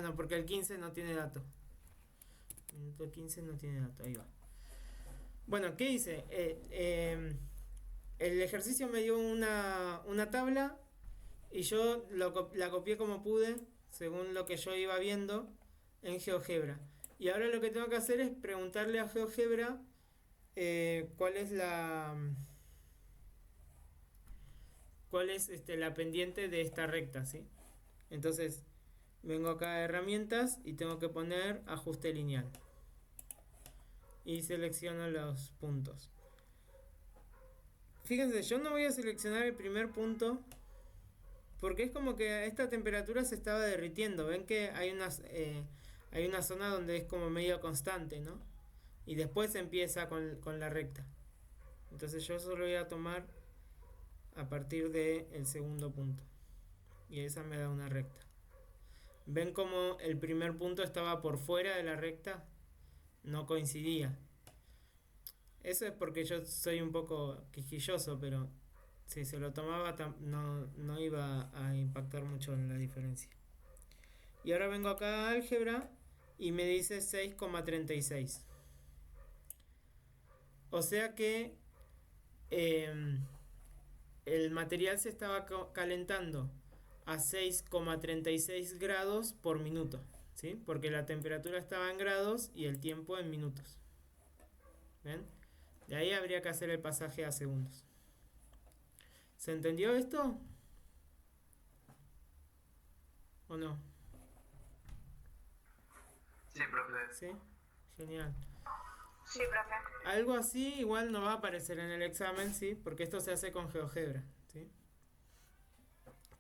No, porque el 15 no tiene dato. Minuto 15 no tiene dato, ahí va. Bueno, ¿qué hice? El ejercicio me dio una tabla y yo la copié como pude, según lo que yo iba viendo en GeoGebra. Y ahora lo que tengo que hacer es preguntarle a GeoGebra cuál es la pendiente de esta recta, ¿sí? Entonces vengo acá a herramientas y tengo que poner ajuste lineal y selecciono los puntos. Fíjense, yo no voy a seleccionar el primer punto porque es como que esta temperatura se estaba derritiendo. Ven que hay una zona donde es como medio constante, ¿no? Y después empieza con la recta. Entonces yo solo voy a tomar a partir del segundo punto y esa me da una recta. ¿Ven como el primer punto estaba por fuera de la recta? No coincidía. Eso es porque yo soy un poco quisquilloso, pero si se lo tomaba no iba a impactar mucho en la diferencia. Y ahora vengo acá a álgebra y me dice 6,36. O sea que el material se estaba calentando a 6,36 grados por minuto, ¿sí? Porque la temperatura estaba en grados y el tiempo en minutos. ¿Ven? De ahí habría que hacer el pasaje a segundos. ¿Se entendió esto? ¿O no? Sí, profe. ¿Sí? Genial. Sí, profe. Algo así igual no va a aparecer en el examen, ¿sí? Porque esto se hace con GeoGebra, ¿sí?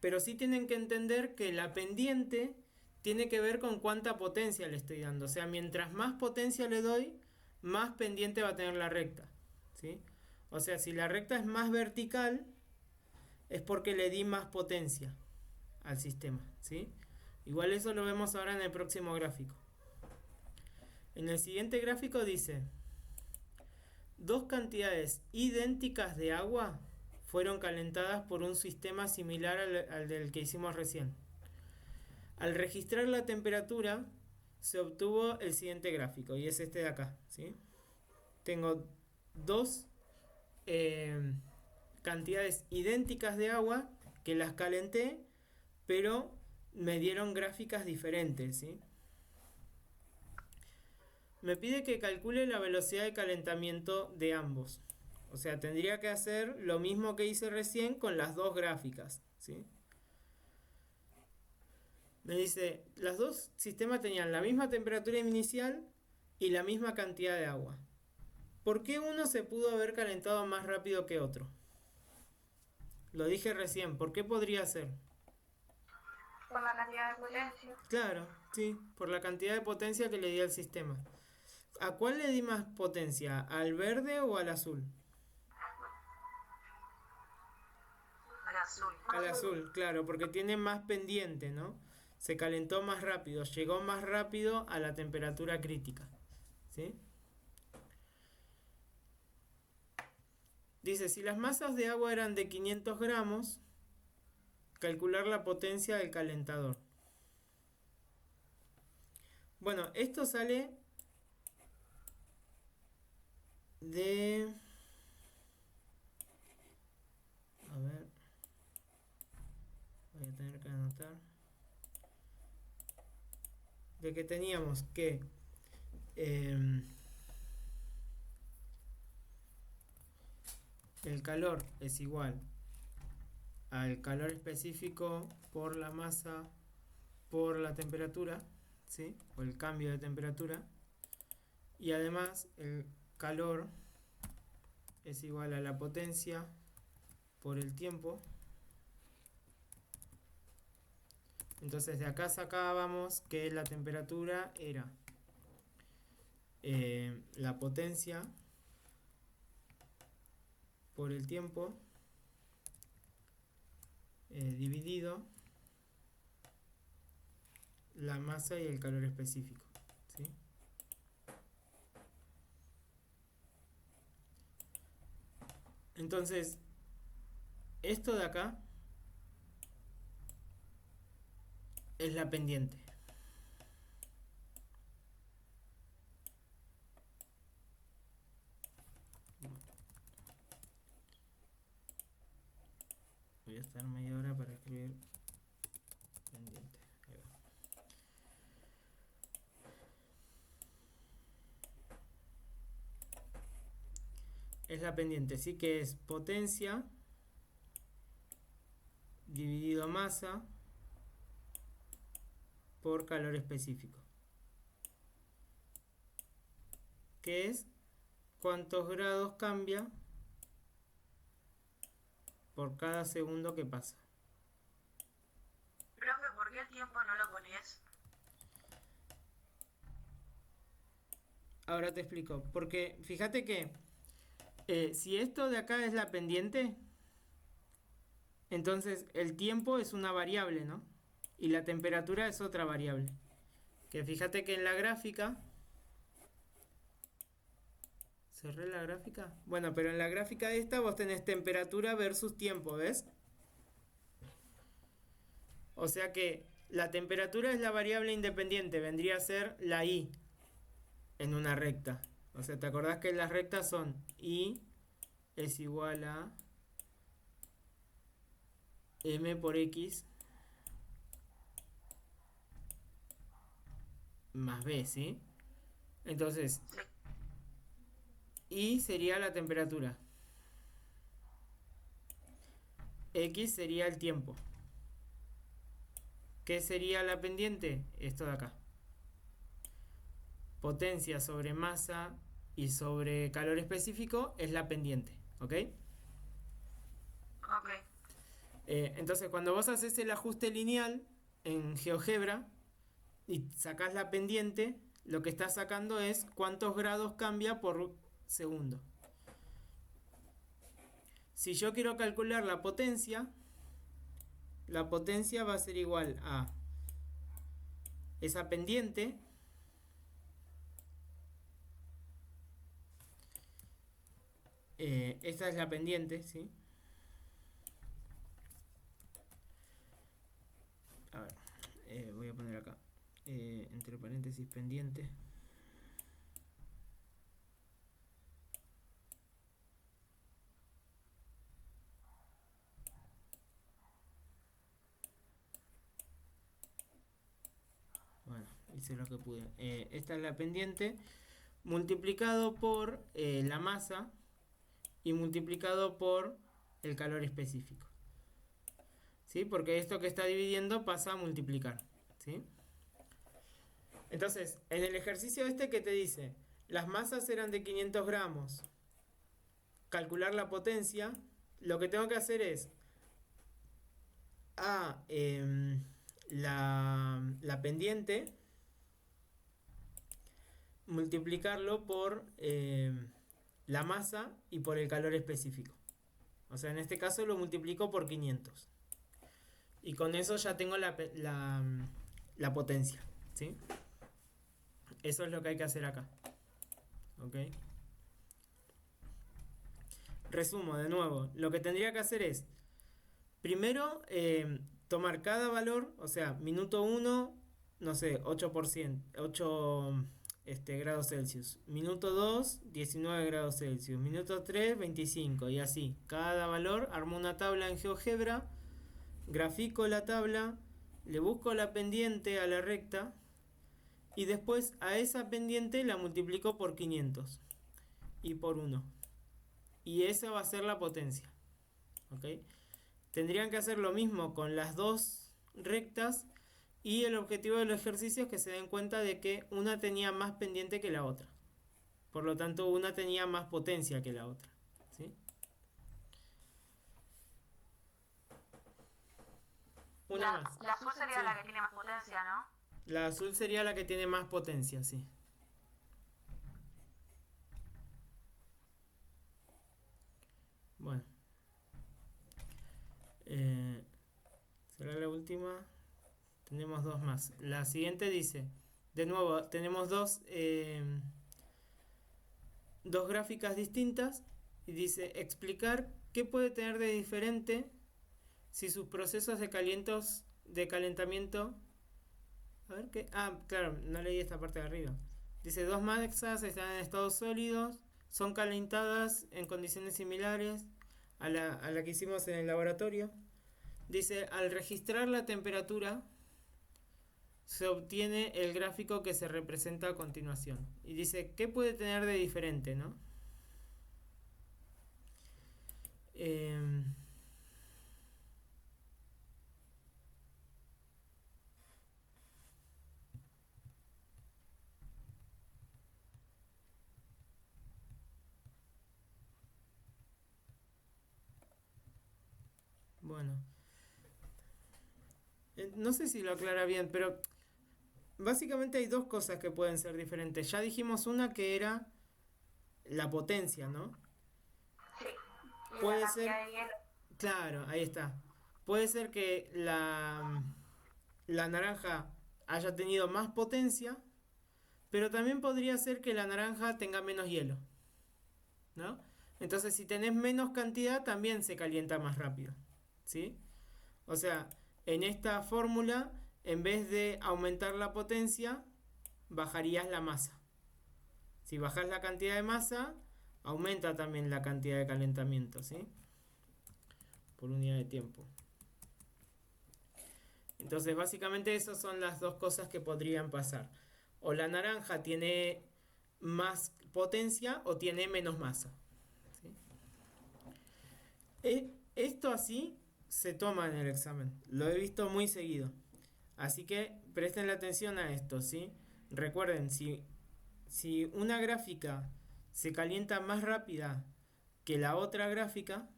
Pero sí tienen que entender que la pendiente tiene que ver con cuánta potencia le estoy dando. O sea, mientras más potencia le doy, más pendiente va a tener la recta, ¿sí? O sea, si la recta es más vertical, es porque le di más potencia al sistema, ¿sí? Igual eso lo vemos ahora en el próximo gráfico. En el siguiente gráfico dice: dos cantidades idénticas de agua fueron calentadas por un sistema similar al del que hicimos recién. Al registrar la temperatura, se obtuvo el siguiente gráfico, y es este de acá, ¿sí? Tengo dos cantidades idénticas de agua que las calenté, pero me dieron gráficas diferentes, ¿sí? Me pide que calcule la velocidad de calentamiento de ambos. O sea, tendría que hacer lo mismo que hice recién con las dos gráficas, ¿sí? Me dice, los dos sistemas tenían la misma temperatura inicial y la misma cantidad de agua. ¿Por qué uno se pudo haber calentado más rápido que otro? Lo dije recién, ¿por qué podría ser? Por la cantidad de potencia. Claro, sí, por la cantidad de potencia que le di al sistema. ¿A cuál le di más potencia? ¿Al verde o al azul? Al azul. Al azul, claro, porque tiene más pendiente, ¿no? Se calentó más rápido, llegó más rápido a la temperatura crítica, ¿sí? Dice, si las masas de agua eran de 500 gramos, calcular la potencia del calentador. Bueno, esto sale de... A ver. Voy a tener que anotar. De que teníamos que... el calor es igual al calor específico por la masa por la temperatura, ¿sí? O el cambio de temperatura. Y además el calor es igual a la potencia por el tiempo. Entonces de acá sacábamos que la temperatura era la potencia por el tiempo dividido la masa y el calor específico, ¿sí? Entonces esto de acá es la pendiente. Voy a estar media hora para escribir pendiente. Ahí va. Es la pendiente, sí, que es potencia dividido masa por calor específico, que es cuántos grados cambia por cada segundo que pasa. Profe, ¿por qué el tiempo no lo pones? Ahora te explico, porque fíjate que si esto de acá es la pendiente, entonces el tiempo es una variable, ¿no? Y la temperatura es otra variable. Que fíjate que en la gráfica... ¿Cerré la gráfica? Bueno, pero en la gráfica esta vos tenés temperatura versus tiempo, ¿ves? O sea que la temperatura es la variable independiente, vendría a ser la I en una recta. O sea, ¿te acordás que las rectas son I es igual a M por X más B, ¿sí? Entonces, I sería la temperatura. X sería el tiempo. ¿Qué sería la pendiente? Esto de acá. Potencia sobre masa y sobre calor específico es la pendiente, ¿ok? Ok. Entonces, cuando vos haces el ajuste lineal en GeoGebra y sacás la pendiente, lo que estás sacando es cuántos grados cambia por segundo. Si yo quiero calcular la potencia va a ser igual a esa pendiente esta es la pendiente, ¿sí? A ver, voy a poner acá entre paréntesis pendiente. hice lo que pude. Esta es la pendiente, multiplicado por la masa y multiplicado por el calor específico. ¿Sí? Porque esto que está dividiendo pasa a multiplicar. ¿Sí? Entonces, en el ejercicio este que te dice, las masas eran de 500 gramos, calcular la potencia, lo que tengo que hacer es la pendiente, multiplicarlo por la masa y por el calor específico. O sea, en este caso lo multiplico por 500. Y con eso ya tengo la potencia. ¿Sí? Eso es lo que hay que hacer acá. ¿Ok? Resumo de nuevo. Lo que tendría que hacer es, primero, tomar cada valor, o sea, minuto 1, no sé, 8%, 8 grados Celsius. Minuto 2, 19 grados Celsius. Minuto 3, 25. Y así. Cada valor, armo una tabla en GeoGebra, grafico la tabla, le busco la pendiente a la recta y después a esa pendiente la multiplico por 500 y por 1. Y esa va a ser la potencia. ¿Ok? Tendrían que hacer lo mismo con las dos rectas y el objetivo del ejercicio es que se den cuenta de que una tenía más pendiente que la otra. Por lo tanto, una tenía más potencia que la otra. ¿Sí? Una más. La azul sería Sí. la que tiene más potencia, ¿no? La azul sería la que tiene más potencia, sí. Bueno. Será la última. Tenemos dos más. La siguiente dice, de nuevo, tenemos dos gráficas distintas y dice explicar qué puede tener de diferente si sus procesos de calentamiento. A ver qué. Ah, claro, no leí esta parte de arriba. Dice, dos masas están en estados sólidos, son calentadas en condiciones similares a la que hicimos en el laboratorio. Dice, al registrar la temperatura, se obtiene el gráfico que se representa a continuación. Y dice, ¿qué puede tener de diferente, no? Bueno. No sé si lo aclara bien, pero básicamente hay dos cosas que pueden ser diferentes. Ya dijimos una que era la potencia, ¿no? Sí. Y Puede la ser. cantidad de hielo. Claro, ahí está. Puede ser que la naranja haya tenido más potencia, pero también podría ser que la naranja tenga menos hielo, ¿no? Entonces, si tenés menos cantidad, también se calienta más rápido, ¿sí? O sea, en esta fórmula, en vez de aumentar la potencia, bajarías la masa. Si bajas la cantidad de masa, aumenta también la cantidad de calentamiento, ¿sí? Por unidad de tiempo. Entonces, básicamente, esas son las dos cosas que podrían pasar. O la naranja tiene más potencia o tiene menos masa. ¿Sí? Esto así se toma en el examen. Lo he visto muy seguido. Así que presten la atención a esto, ¿sí? Recuerden, si una gráfica se calienta más rápida que la otra gráfica,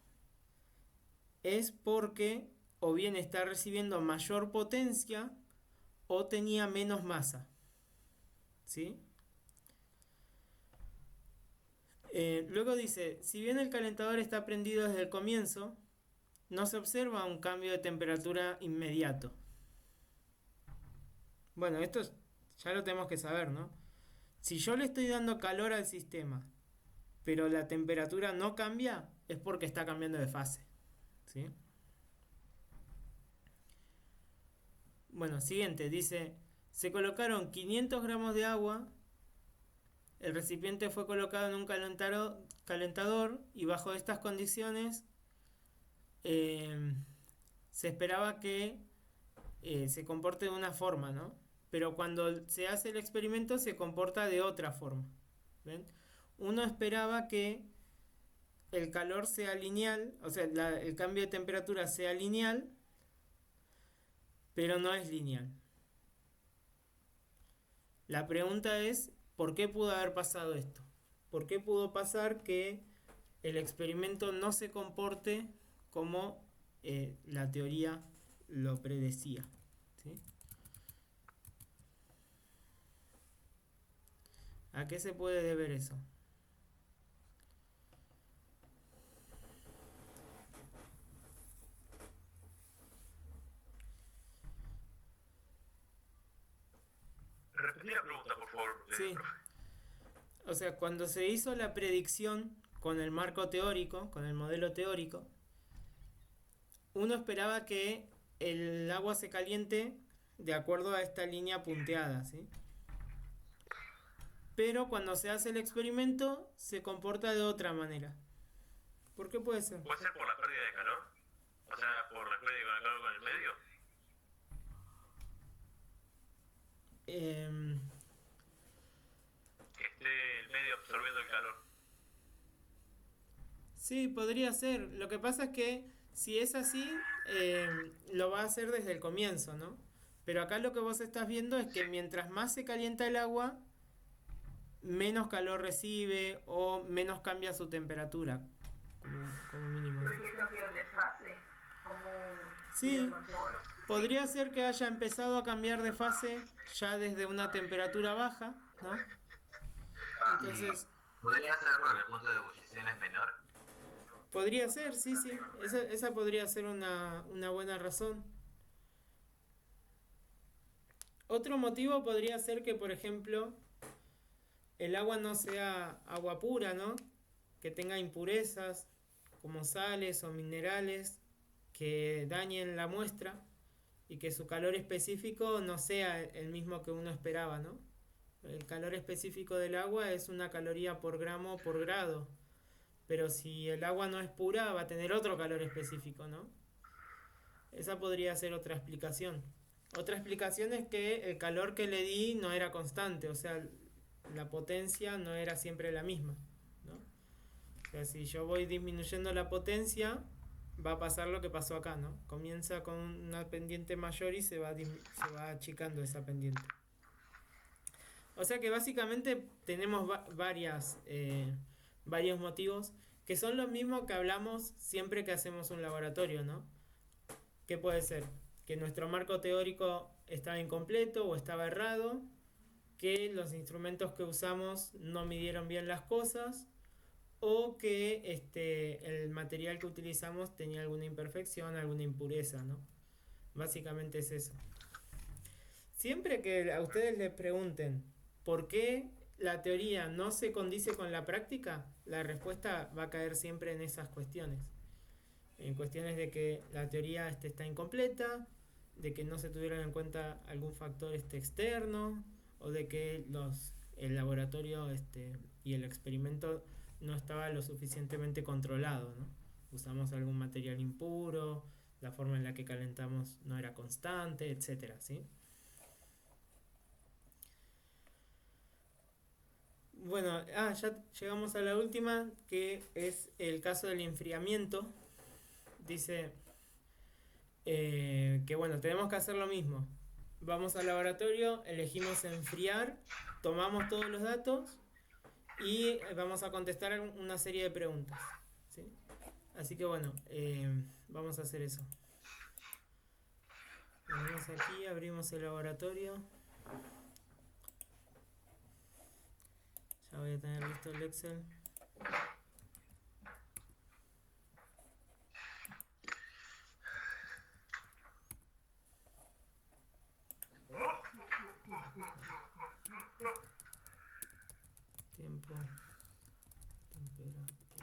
es porque o bien está recibiendo mayor potencia o tenía menos masa. ¿Sí? Luego dice, si bien el calentador está prendido desde el comienzo, no se observa un cambio de temperatura inmediato. Bueno, esto ya lo tenemos que saber, ¿no? Si yo le estoy dando calor al sistema, pero la temperatura no cambia, es porque está cambiando de fase. ¿Sí? Bueno, siguiente, dice, se colocaron 500 gramos de agua, el recipiente fue colocado en un calentador y bajo estas condiciones se esperaba que se comporte de una forma, ¿no? pero cuando se hace el experimento se comporta de otra forma. ¿Ven? Uno esperaba que el calor sea lineal, o sea, el cambio de temperatura sea lineal, pero no es lineal. La pregunta es, ¿por qué pudo haber pasado esto? ¿Por qué pudo pasar que el experimento no se comporte como la teoría lo predecía? ¿Sí? ¿A qué se puede deber eso? Repetí la pregunta, por favor. Sí. O sea, cuando se hizo la predicción con el marco teórico, con el modelo teórico, uno esperaba que el agua se caliente de acuerdo a esta línea punteada, ¿sí? Pero cuando se hace el experimento se comporta de otra manera. ¿Por qué puede ser? ¿Puede ser por la pérdida de calor? O sea, por la pérdida de calor con el medio. Que esté el medio absorbiendo el calor. Sí, podría ser. Lo que pasa es que si es así, lo va a hacer desde el comienzo, ¿no? Pero acá lo que vos estás viendo es que mientras más se calienta el agua, menos calor recibe o menos cambia su temperatura, como mínimo. Porque eso que un desfase, como Sí, podría ser que haya empezado a cambiar de fase ya desde una temperatura baja, ¿no? Entonces, ¿Podría ser porque el punto de ebullición es menor? podría ser, sí, sí. Esa podría ser una buena razón. Otro motivo podría ser que, por ejemplo, el agua no sea agua pura, ¿no? Que tenga impurezas como sales o minerales que dañen la muestra y que su calor específico no sea el mismo que uno esperaba, ¿no? El calor específico del agua es una caloría por gramo por grado, pero si el agua no es pura va a tener otro calor específico, ¿no? Esa podría ser otra explicación. Otra explicación es que el calor que le di no era constante, o sea, la potencia no era siempre la misma, ¿no? O sea, si yo voy disminuyendo la potencia, va a pasar lo que pasó acá, ¿no? Comienza con una pendiente mayor y se va achicando esa pendiente. O sea que básicamente tenemos varios motivos que son los mismos que hablamos siempre que hacemos un laboratorio, ¿no? ¿Qué puede ser? Que nuestro marco teórico estaba incompleto o estaba errado, que los instrumentos que usamos no midieron bien las cosas, o que el material que utilizamos tenía alguna imperfección, alguna impureza, ¿no? Básicamente es eso. Siempre que a ustedes les pregunten por qué la teoría no se condice con la práctica, la respuesta va a caer siempre en esas cuestiones. En cuestiones de que la teoría está incompleta, de que no se tuvieron en cuenta algún factor externo, o de que el laboratorio y el experimento no estaba lo suficientemente controlado, ¿no? Usamos algún material impuro, la forma en la que calentamos no era constante, etcétera, ¿sí? Bueno, ya llegamos a la última, que es el caso del enfriamiento. Dice que bueno, tenemos que hacer lo mismo. Vamos al laboratorio, elegimos enfriar, tomamos todos los datos y vamos a contestar una serie de preguntas, ¿sí? Así que bueno, vamos a hacer eso. Venimos aquí, abrimos el laboratorio. Ya voy a tener listo el Excel. Tiempo, temperatura.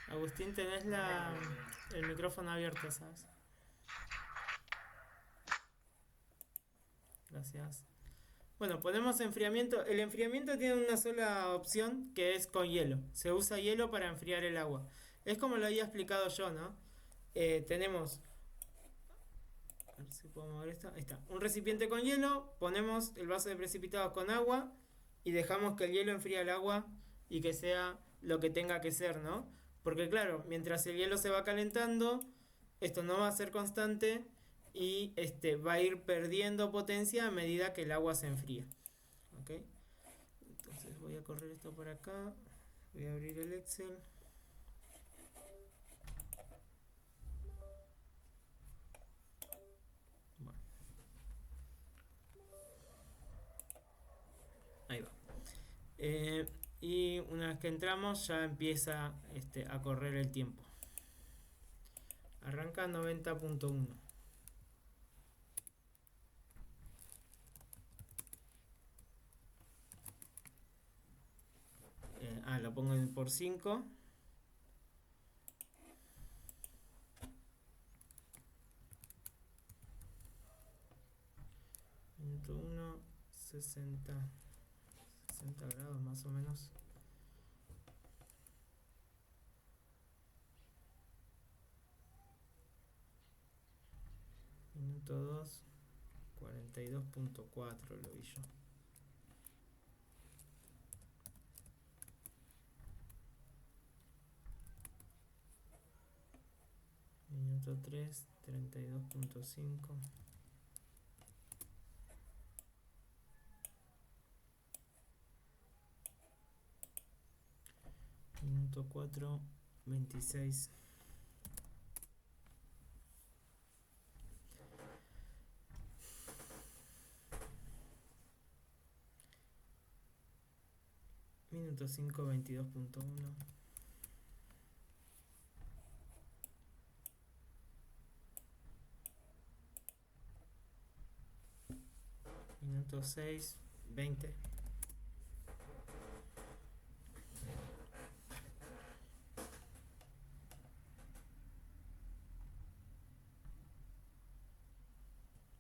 Agustín, tenés el micrófono abierto, ¿sabes? Gracias. Gracias. Bueno, ponemos enfriamiento. El enfriamiento tiene una sola opción, que es con hielo. Se usa hielo para enfriar el agua. Es como lo había explicado yo, ¿no? Tenemos... A ver si puedo mover esto. Ahí está. Un recipiente con hielo, ponemos el vaso de precipitados con agua y dejamos que el hielo enfríe el agua y que sea lo que tenga que ser, ¿no? Porque claro, mientras el hielo se va calentando, esto no va a ser constante y va a ir perdiendo potencia a medida que el agua se enfría. ¿Ok? Entonces voy a correr esto por acá. Voy a abrir el Excel. Bueno. Ahí va. Y una vez que entramos ya empieza a correr el tiempo. Arranca 90.1. Lo pongo por 5. Minuto 1, 60 grados más o menos. Minuto 2, 42.4 lo vi yo. Minuto 3, 32.5. Minuto 4, 26. Minuto 5, 22.1. Minuto 6, 20.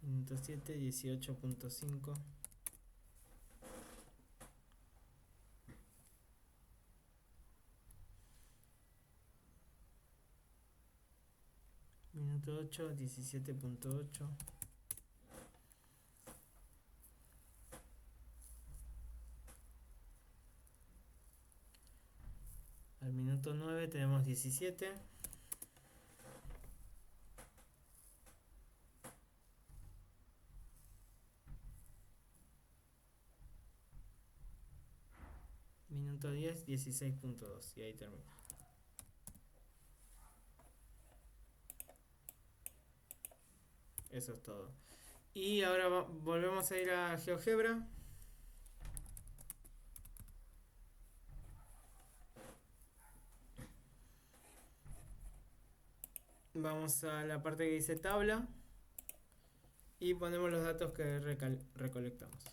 Minuto 7, 18.5. Minuto 8, 17.8. Al minuto 9 tenemos 17. Minuto 10, 16.2. Y ahí termina. Eso es todo. Y ahora volvemos a ir a GeoGebra. Vamos a la parte que dice tabla. Y ponemos los datos que recolectamos.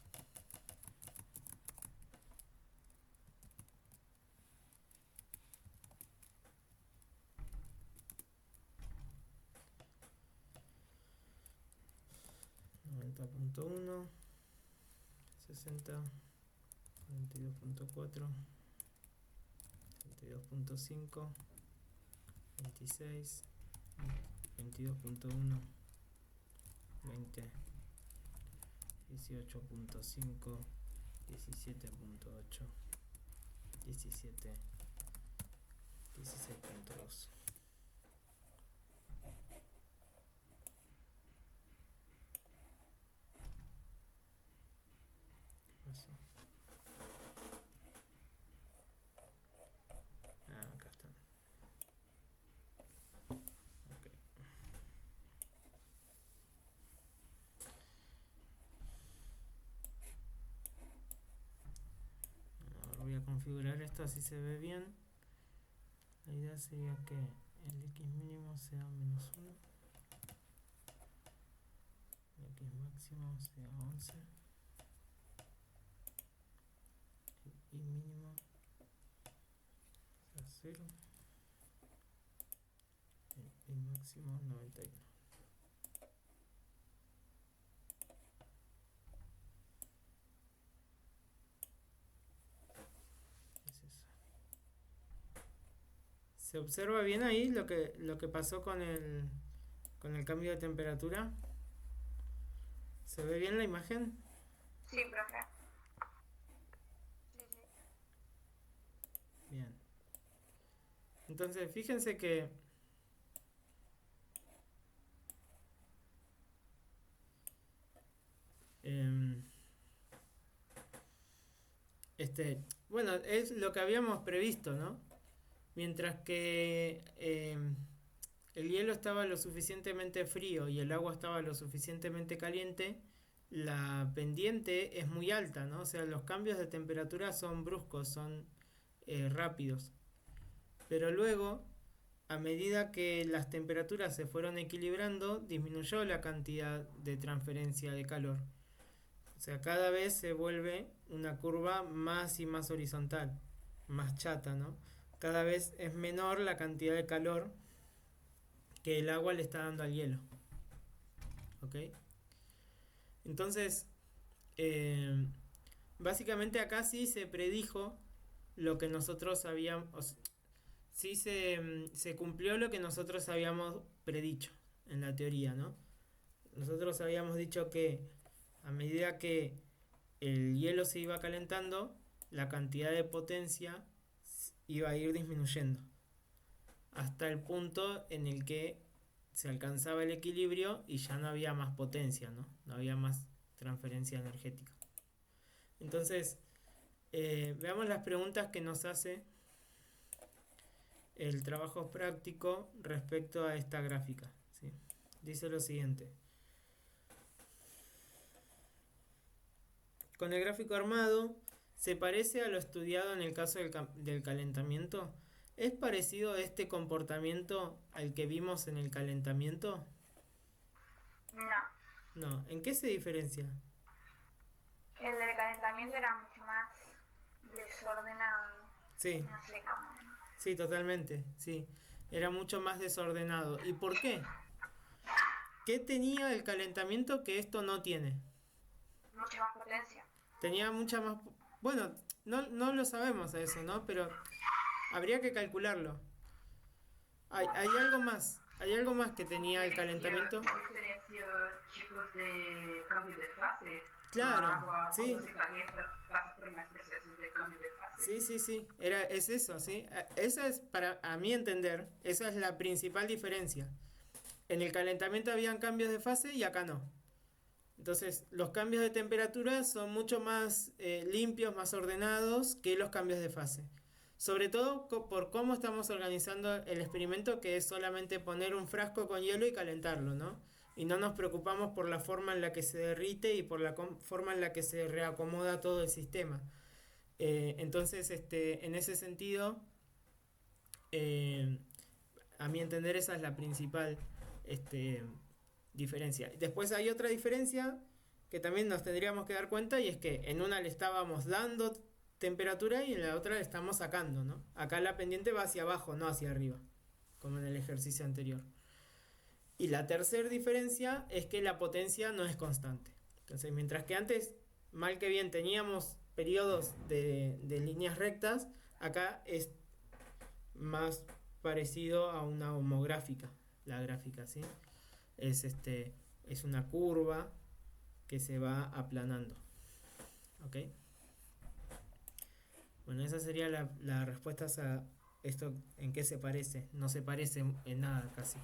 .1, 60, 42.4, 32.5, 26, 22.1, 20, 18.5, 17.8, 17, 16.2. Acá están. Okay. Ahora voy a configurar esto así se ve bien. La idea sería que el X mínimo sea -1, el X máximo sea 11. Y mínimo sea 0 y máximo 91. ¿Se observa bien ahí lo que pasó con el cambio de temperatura? ¿Se ve bien la imagen? Sí, profe. Bien. Entonces, fíjense que bueno, es lo que habíamos previsto, ¿no? Mientras que el hielo estaba lo suficientemente frío y el agua estaba lo suficientemente caliente, la pendiente es muy alta, ¿no? O sea, los cambios de temperatura son bruscos, son rápidos. Pero luego, a medida que las temperaturas se fueron equilibrando, disminuyó la cantidad de transferencia de calor. O sea, cada vez se vuelve una curva más y más horizontal, más chata, ¿no? Cada vez es menor la cantidad de calor que el agua le está dando al hielo. ¿Ok? Entonces, básicamente acá sí se predijo lo que nosotros habíamos... Sí se cumplió lo que nosotros habíamos predicho en la teoría, ¿no? Nosotros habíamos dicho que a medida que el hielo se iba calentando, la cantidad de potencia iba a ir disminuyendo hasta el punto en el que se alcanzaba el equilibrio y ya no había más potencia, ¿no? No había más transferencia energética. Entonces, veamos las preguntas que nos hace el trabajo práctico respecto a esta gráfica, ¿sí? Dice lo siguiente. Con el gráfico armado, ¿se parece a lo estudiado en el caso del calentamiento? ¿Es parecido este comportamiento al que vimos en el calentamiento? No. No. ¿En qué se diferencia? El del calentamiento era mucho más desordenado. Sí. No sé cómo. Sí, totalmente, sí. Era mucho más desordenado. ¿Y por qué? ¿Qué tenía el calentamiento que esto no tiene? Mucha más potencia. Tenía mucha más... Bueno, no lo sabemos a eso, ¿no? Pero habría que calcularlo. Hay algo más. Hay algo más que tenía el calentamiento. Chicos, de cambio de fase. Claro, Agua, sí. cuando se calienta, pasa por más procesos de cambio de fase. Sí. Es eso, ¿sí? Esa es, a mi entender, esa es la principal diferencia. En el calentamiento habían cambios de fase y acá no. Entonces, los cambios de temperatura son mucho más limpios, más ordenados que los cambios de fase. Sobre todo por cómo estamos organizando el experimento, que es solamente poner un frasco con hielo y calentarlo, ¿no? Y no nos preocupamos por la forma en la que se derrite y por la forma en la que se reacomoda todo el sistema. Entonces, en ese sentido, a mi entender, esa es la principal diferencia. Después hay otra diferencia que también nos tendríamos que dar cuenta, y es que en una le estábamos dando temperatura y en la otra le estamos sacando, ¿no? Acá la pendiente va hacia abajo, no hacia arriba, como en el ejercicio anterior. Y la tercera diferencia es que la potencia no es constante. Entonces, mientras que antes, mal que bien, teníamos periodos de líneas rectas, acá es más parecido a una homográfica, la gráfica, ¿sí? Es una curva que se va aplanando. ¿Ok? Bueno, esa sería la respuesta a esto. ¿En qué se parece? No se parece en nada casi.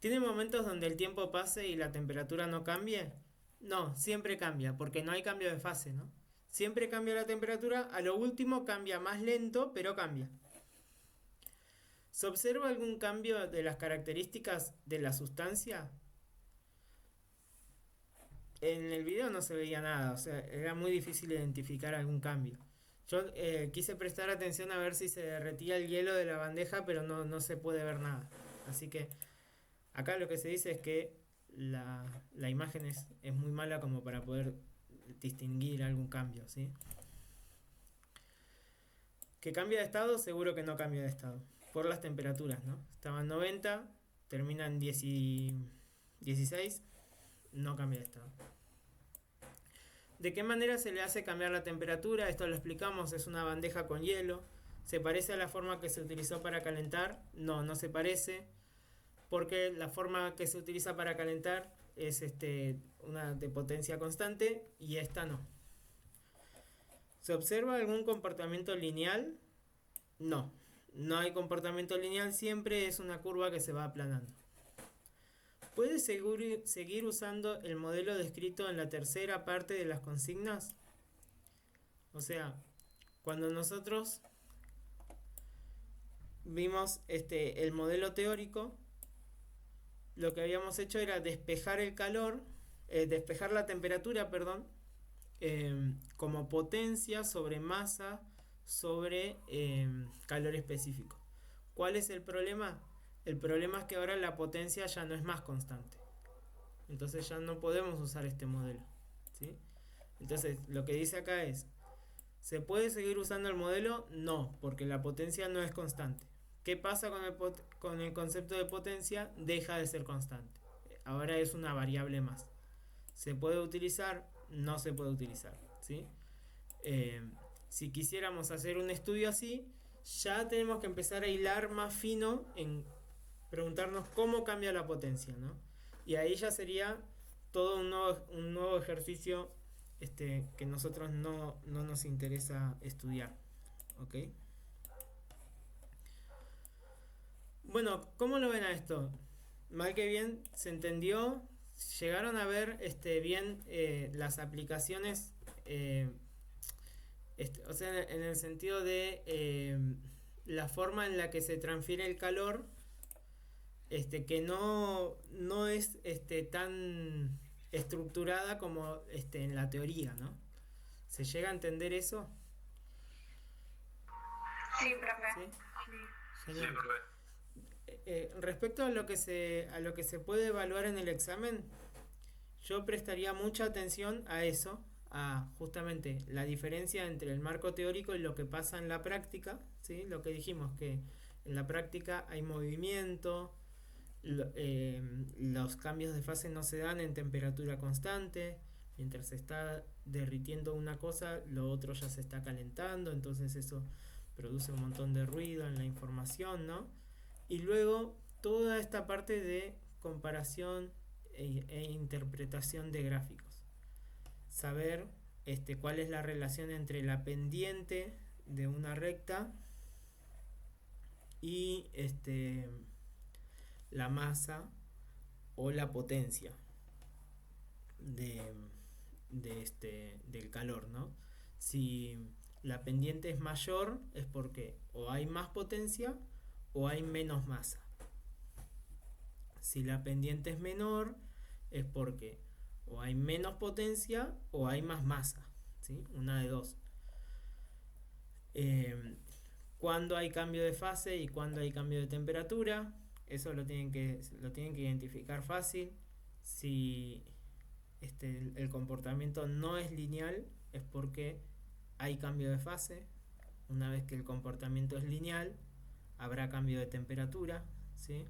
¿Tiene momentos donde el tiempo pase y la temperatura no cambie? No, siempre cambia, porque no hay cambio de fase, ¿no? Siempre cambia la temperatura, a lo último cambia más lento, pero cambia. ¿Se observa algún cambio de las características de la sustancia? En el video no se veía nada, o sea, era muy difícil identificar algún cambio. Yo quise prestar atención a ver si se derretía el hielo de la bandeja, pero no se puede ver nada. Así que acá lo que se dice es que la imagen es muy mala como para poder distinguir algún cambio, ¿sí? ¿Que cambia de estado? Seguro que no cambia de estado. Por las temperaturas, ¿no? Estaba en 90, termina en 16, no cambia de estado. ¿De qué manera se le hace cambiar la temperatura? Esto lo explicamos, es una bandeja con hielo. ¿Se parece a la forma que se utilizó para calentar? No, no se parece, porque la forma que se utiliza para calentar es una de potencia constante y esta no. ¿Se observa algún comportamiento lineal? No, no hay comportamiento lineal, siempre es una curva que se va aplanando. ¿Puede seguir usando el modelo descrito en la tercera parte de las consignas? O sea, cuando nosotros vimos el modelo teórico, lo que habíamos hecho era despejar la temperatura, perdón, como potencia sobre masa sobre calor específico. ¿Cuál es el problema? El problema es que ahora la potencia ya no es más constante. Entonces ya no podemos usar este modelo, ¿sí? Entonces lo que dice acá es, ¿se puede seguir usando el modelo? No, porque la potencia no es constante. ¿Qué pasa con el concepto de potencia? Deja de ser constante. Ahora es una variable más. ¿Se puede utilizar? No se puede utilizar, ¿sí? Si quisiéramos hacer un estudio así, ya tenemos que empezar a hilar más fino en preguntarnos cómo cambia la potencia, ¿no? Y ahí ya sería todo un nuevo ejercicio que nosotros no nos interesa estudiar, ¿ok? Bueno, ¿cómo lo ven a esto? Mal que bien, ¿se entendió? ¿Llegaron a ver bien las aplicaciones? O sea, en el sentido de la forma en la que se transfiere el calor, que no es tan estructurada como en la teoría, ¿no? ¿Se llega a entender eso? Sí, profe. ¿Sí? Sí, Genial. profe. Respecto a lo que se puede evaluar en el examen, yo prestaría mucha atención a eso, a justamente la diferencia entre el marco teórico y lo que pasa en la práctica, ¿sí? Lo que dijimos, que en la práctica hay movimiento, los cambios de fase no se dan en temperatura constante, mientras se está derritiendo una cosa, lo otro ya se está calentando, entonces eso produce un montón de ruido en la información, ¿no? Y luego toda esta parte de comparación e interpretación de gráficos. Saber cuál es la relación entre la pendiente de una recta y la masa o la potencia del calor, ¿no? Si la pendiente es mayor es porque o hay más potencia o hay menos masa. Si la pendiente es menor es porque o hay menos potencia o hay más masa, ¿sí? Una de dos. Cuando hay cambio de fase y cuando hay cambio de temperatura, eso lo tienen que identificar fácil. Si el comportamiento no es lineal es porque hay cambio de fase. Una vez que el comportamiento es lineal, habrá cambio de temperatura, ¿sí?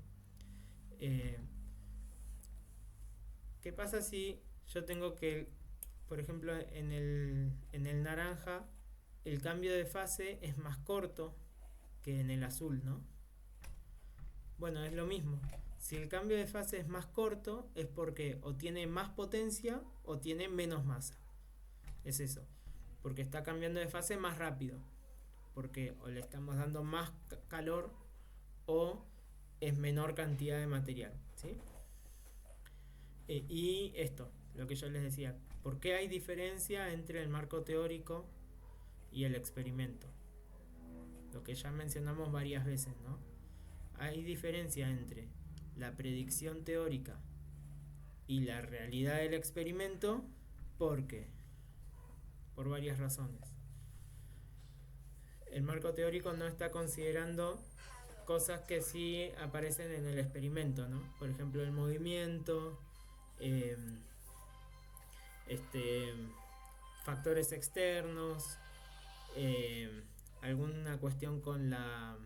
¿Qué pasa si yo tengo que, por ejemplo, en el naranja, el cambio de fase es más corto que en el azul, ¿no? Bueno, es lo mismo. Si el cambio de fase es más corto, es porque o tiene más potencia o tiene menos masa. Es eso. Porque está cambiando de fase más rápido. Porque o le estamos dando más calor o es menor cantidad de material, ¿sí? Y esto, lo que yo les decía, ¿por qué hay diferencia entre el marco teórico y el experimento? Lo que ya mencionamos varias veces, ¿no? Hay diferencia entre la predicción teórica y la realidad del experimento, ¿por qué? Por varias razones. El marco teórico no está considerando cosas que sí aparecen en el experimento, ¿no? Por ejemplo, el movimiento, factores externos, alguna cuestión con la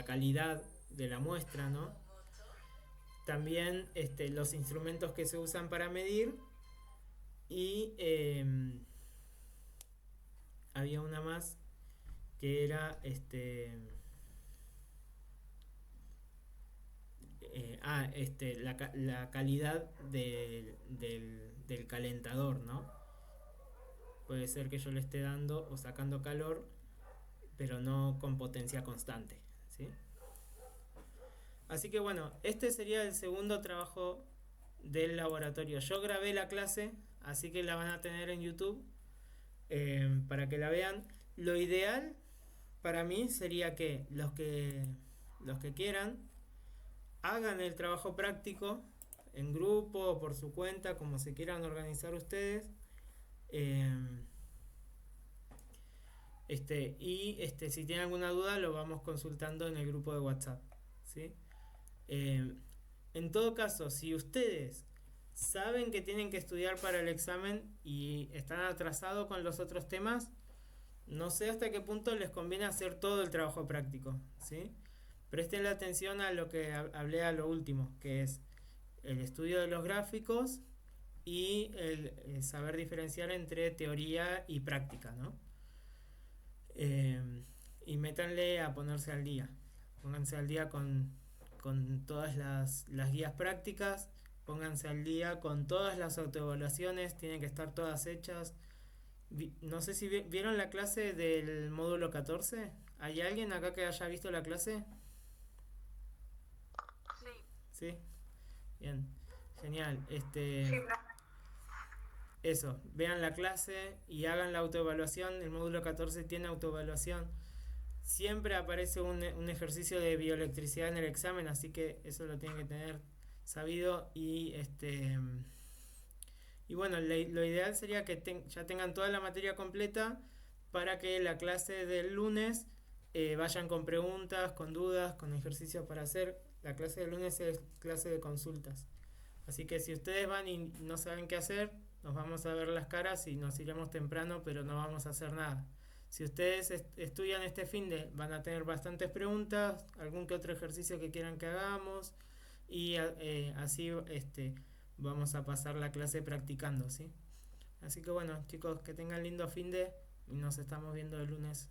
calidad de la muestra, ¿no? También los instrumentos que se usan para medir y había una más que era la calidad del calentador, ¿no? Puede ser que yo le esté dando o sacando calor, pero no con potencia constante, ¿sí? Así que bueno, este sería el segundo trabajo del laboratorio. Yo grabé la clase, así que la van a tener en YouTube para que la vean. Lo ideal para mí sería que los que quieran hagan el trabajo práctico en grupo o por su cuenta, como se quieran organizar ustedes. Si tienen alguna duda lo vamos consultando en el grupo de WhatsApp, ¿sí? En todo caso, si ustedes saben que tienen que estudiar para el examen y están atrasados con los otros temas, no sé hasta qué punto les conviene hacer todo el trabajo práctico, ¿sí? Presten la atención a lo que hablé a lo último, que es el estudio de los gráficos y el saber diferenciar entre teoría y práctica, ¿no? Y métanle a ponerse al día. Pónganse al día con todas las guías prácticas, pónganse al día con todas las autoevaluaciones, tienen que estar todas hechas. No sé si vieron la clase del módulo 14. ¿Hay alguien acá que haya visto la clase? Sí. Bien, genial. Eso, vean la clase y hagan la autoevaluación. El módulo 14 tiene autoevaluación. Siempre aparece un ejercicio de bioelectricidad en el examen, así que eso lo tienen que tener sabido. Y bueno, lo ideal sería que ya tengan toda la materia completa para que la clase del lunes vayan con preguntas, con dudas, con ejercicios para hacer. La clase del lunes es clase de consultas. Así que si ustedes van y no saben qué hacer, nos vamos a ver las caras y nos iremos temprano, pero no vamos a hacer nada. Si ustedes estudian este finde, van a tener bastantes preguntas, algún que otro ejercicio que quieran que hagamos y así vamos a pasar la clase practicando, ¿sí? Así que bueno, chicos, que tengan lindo finde y nos estamos viendo el lunes.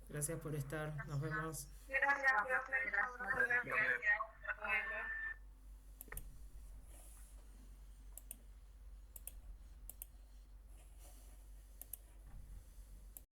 Gracias por estar, nos vemos. Gracias, profe.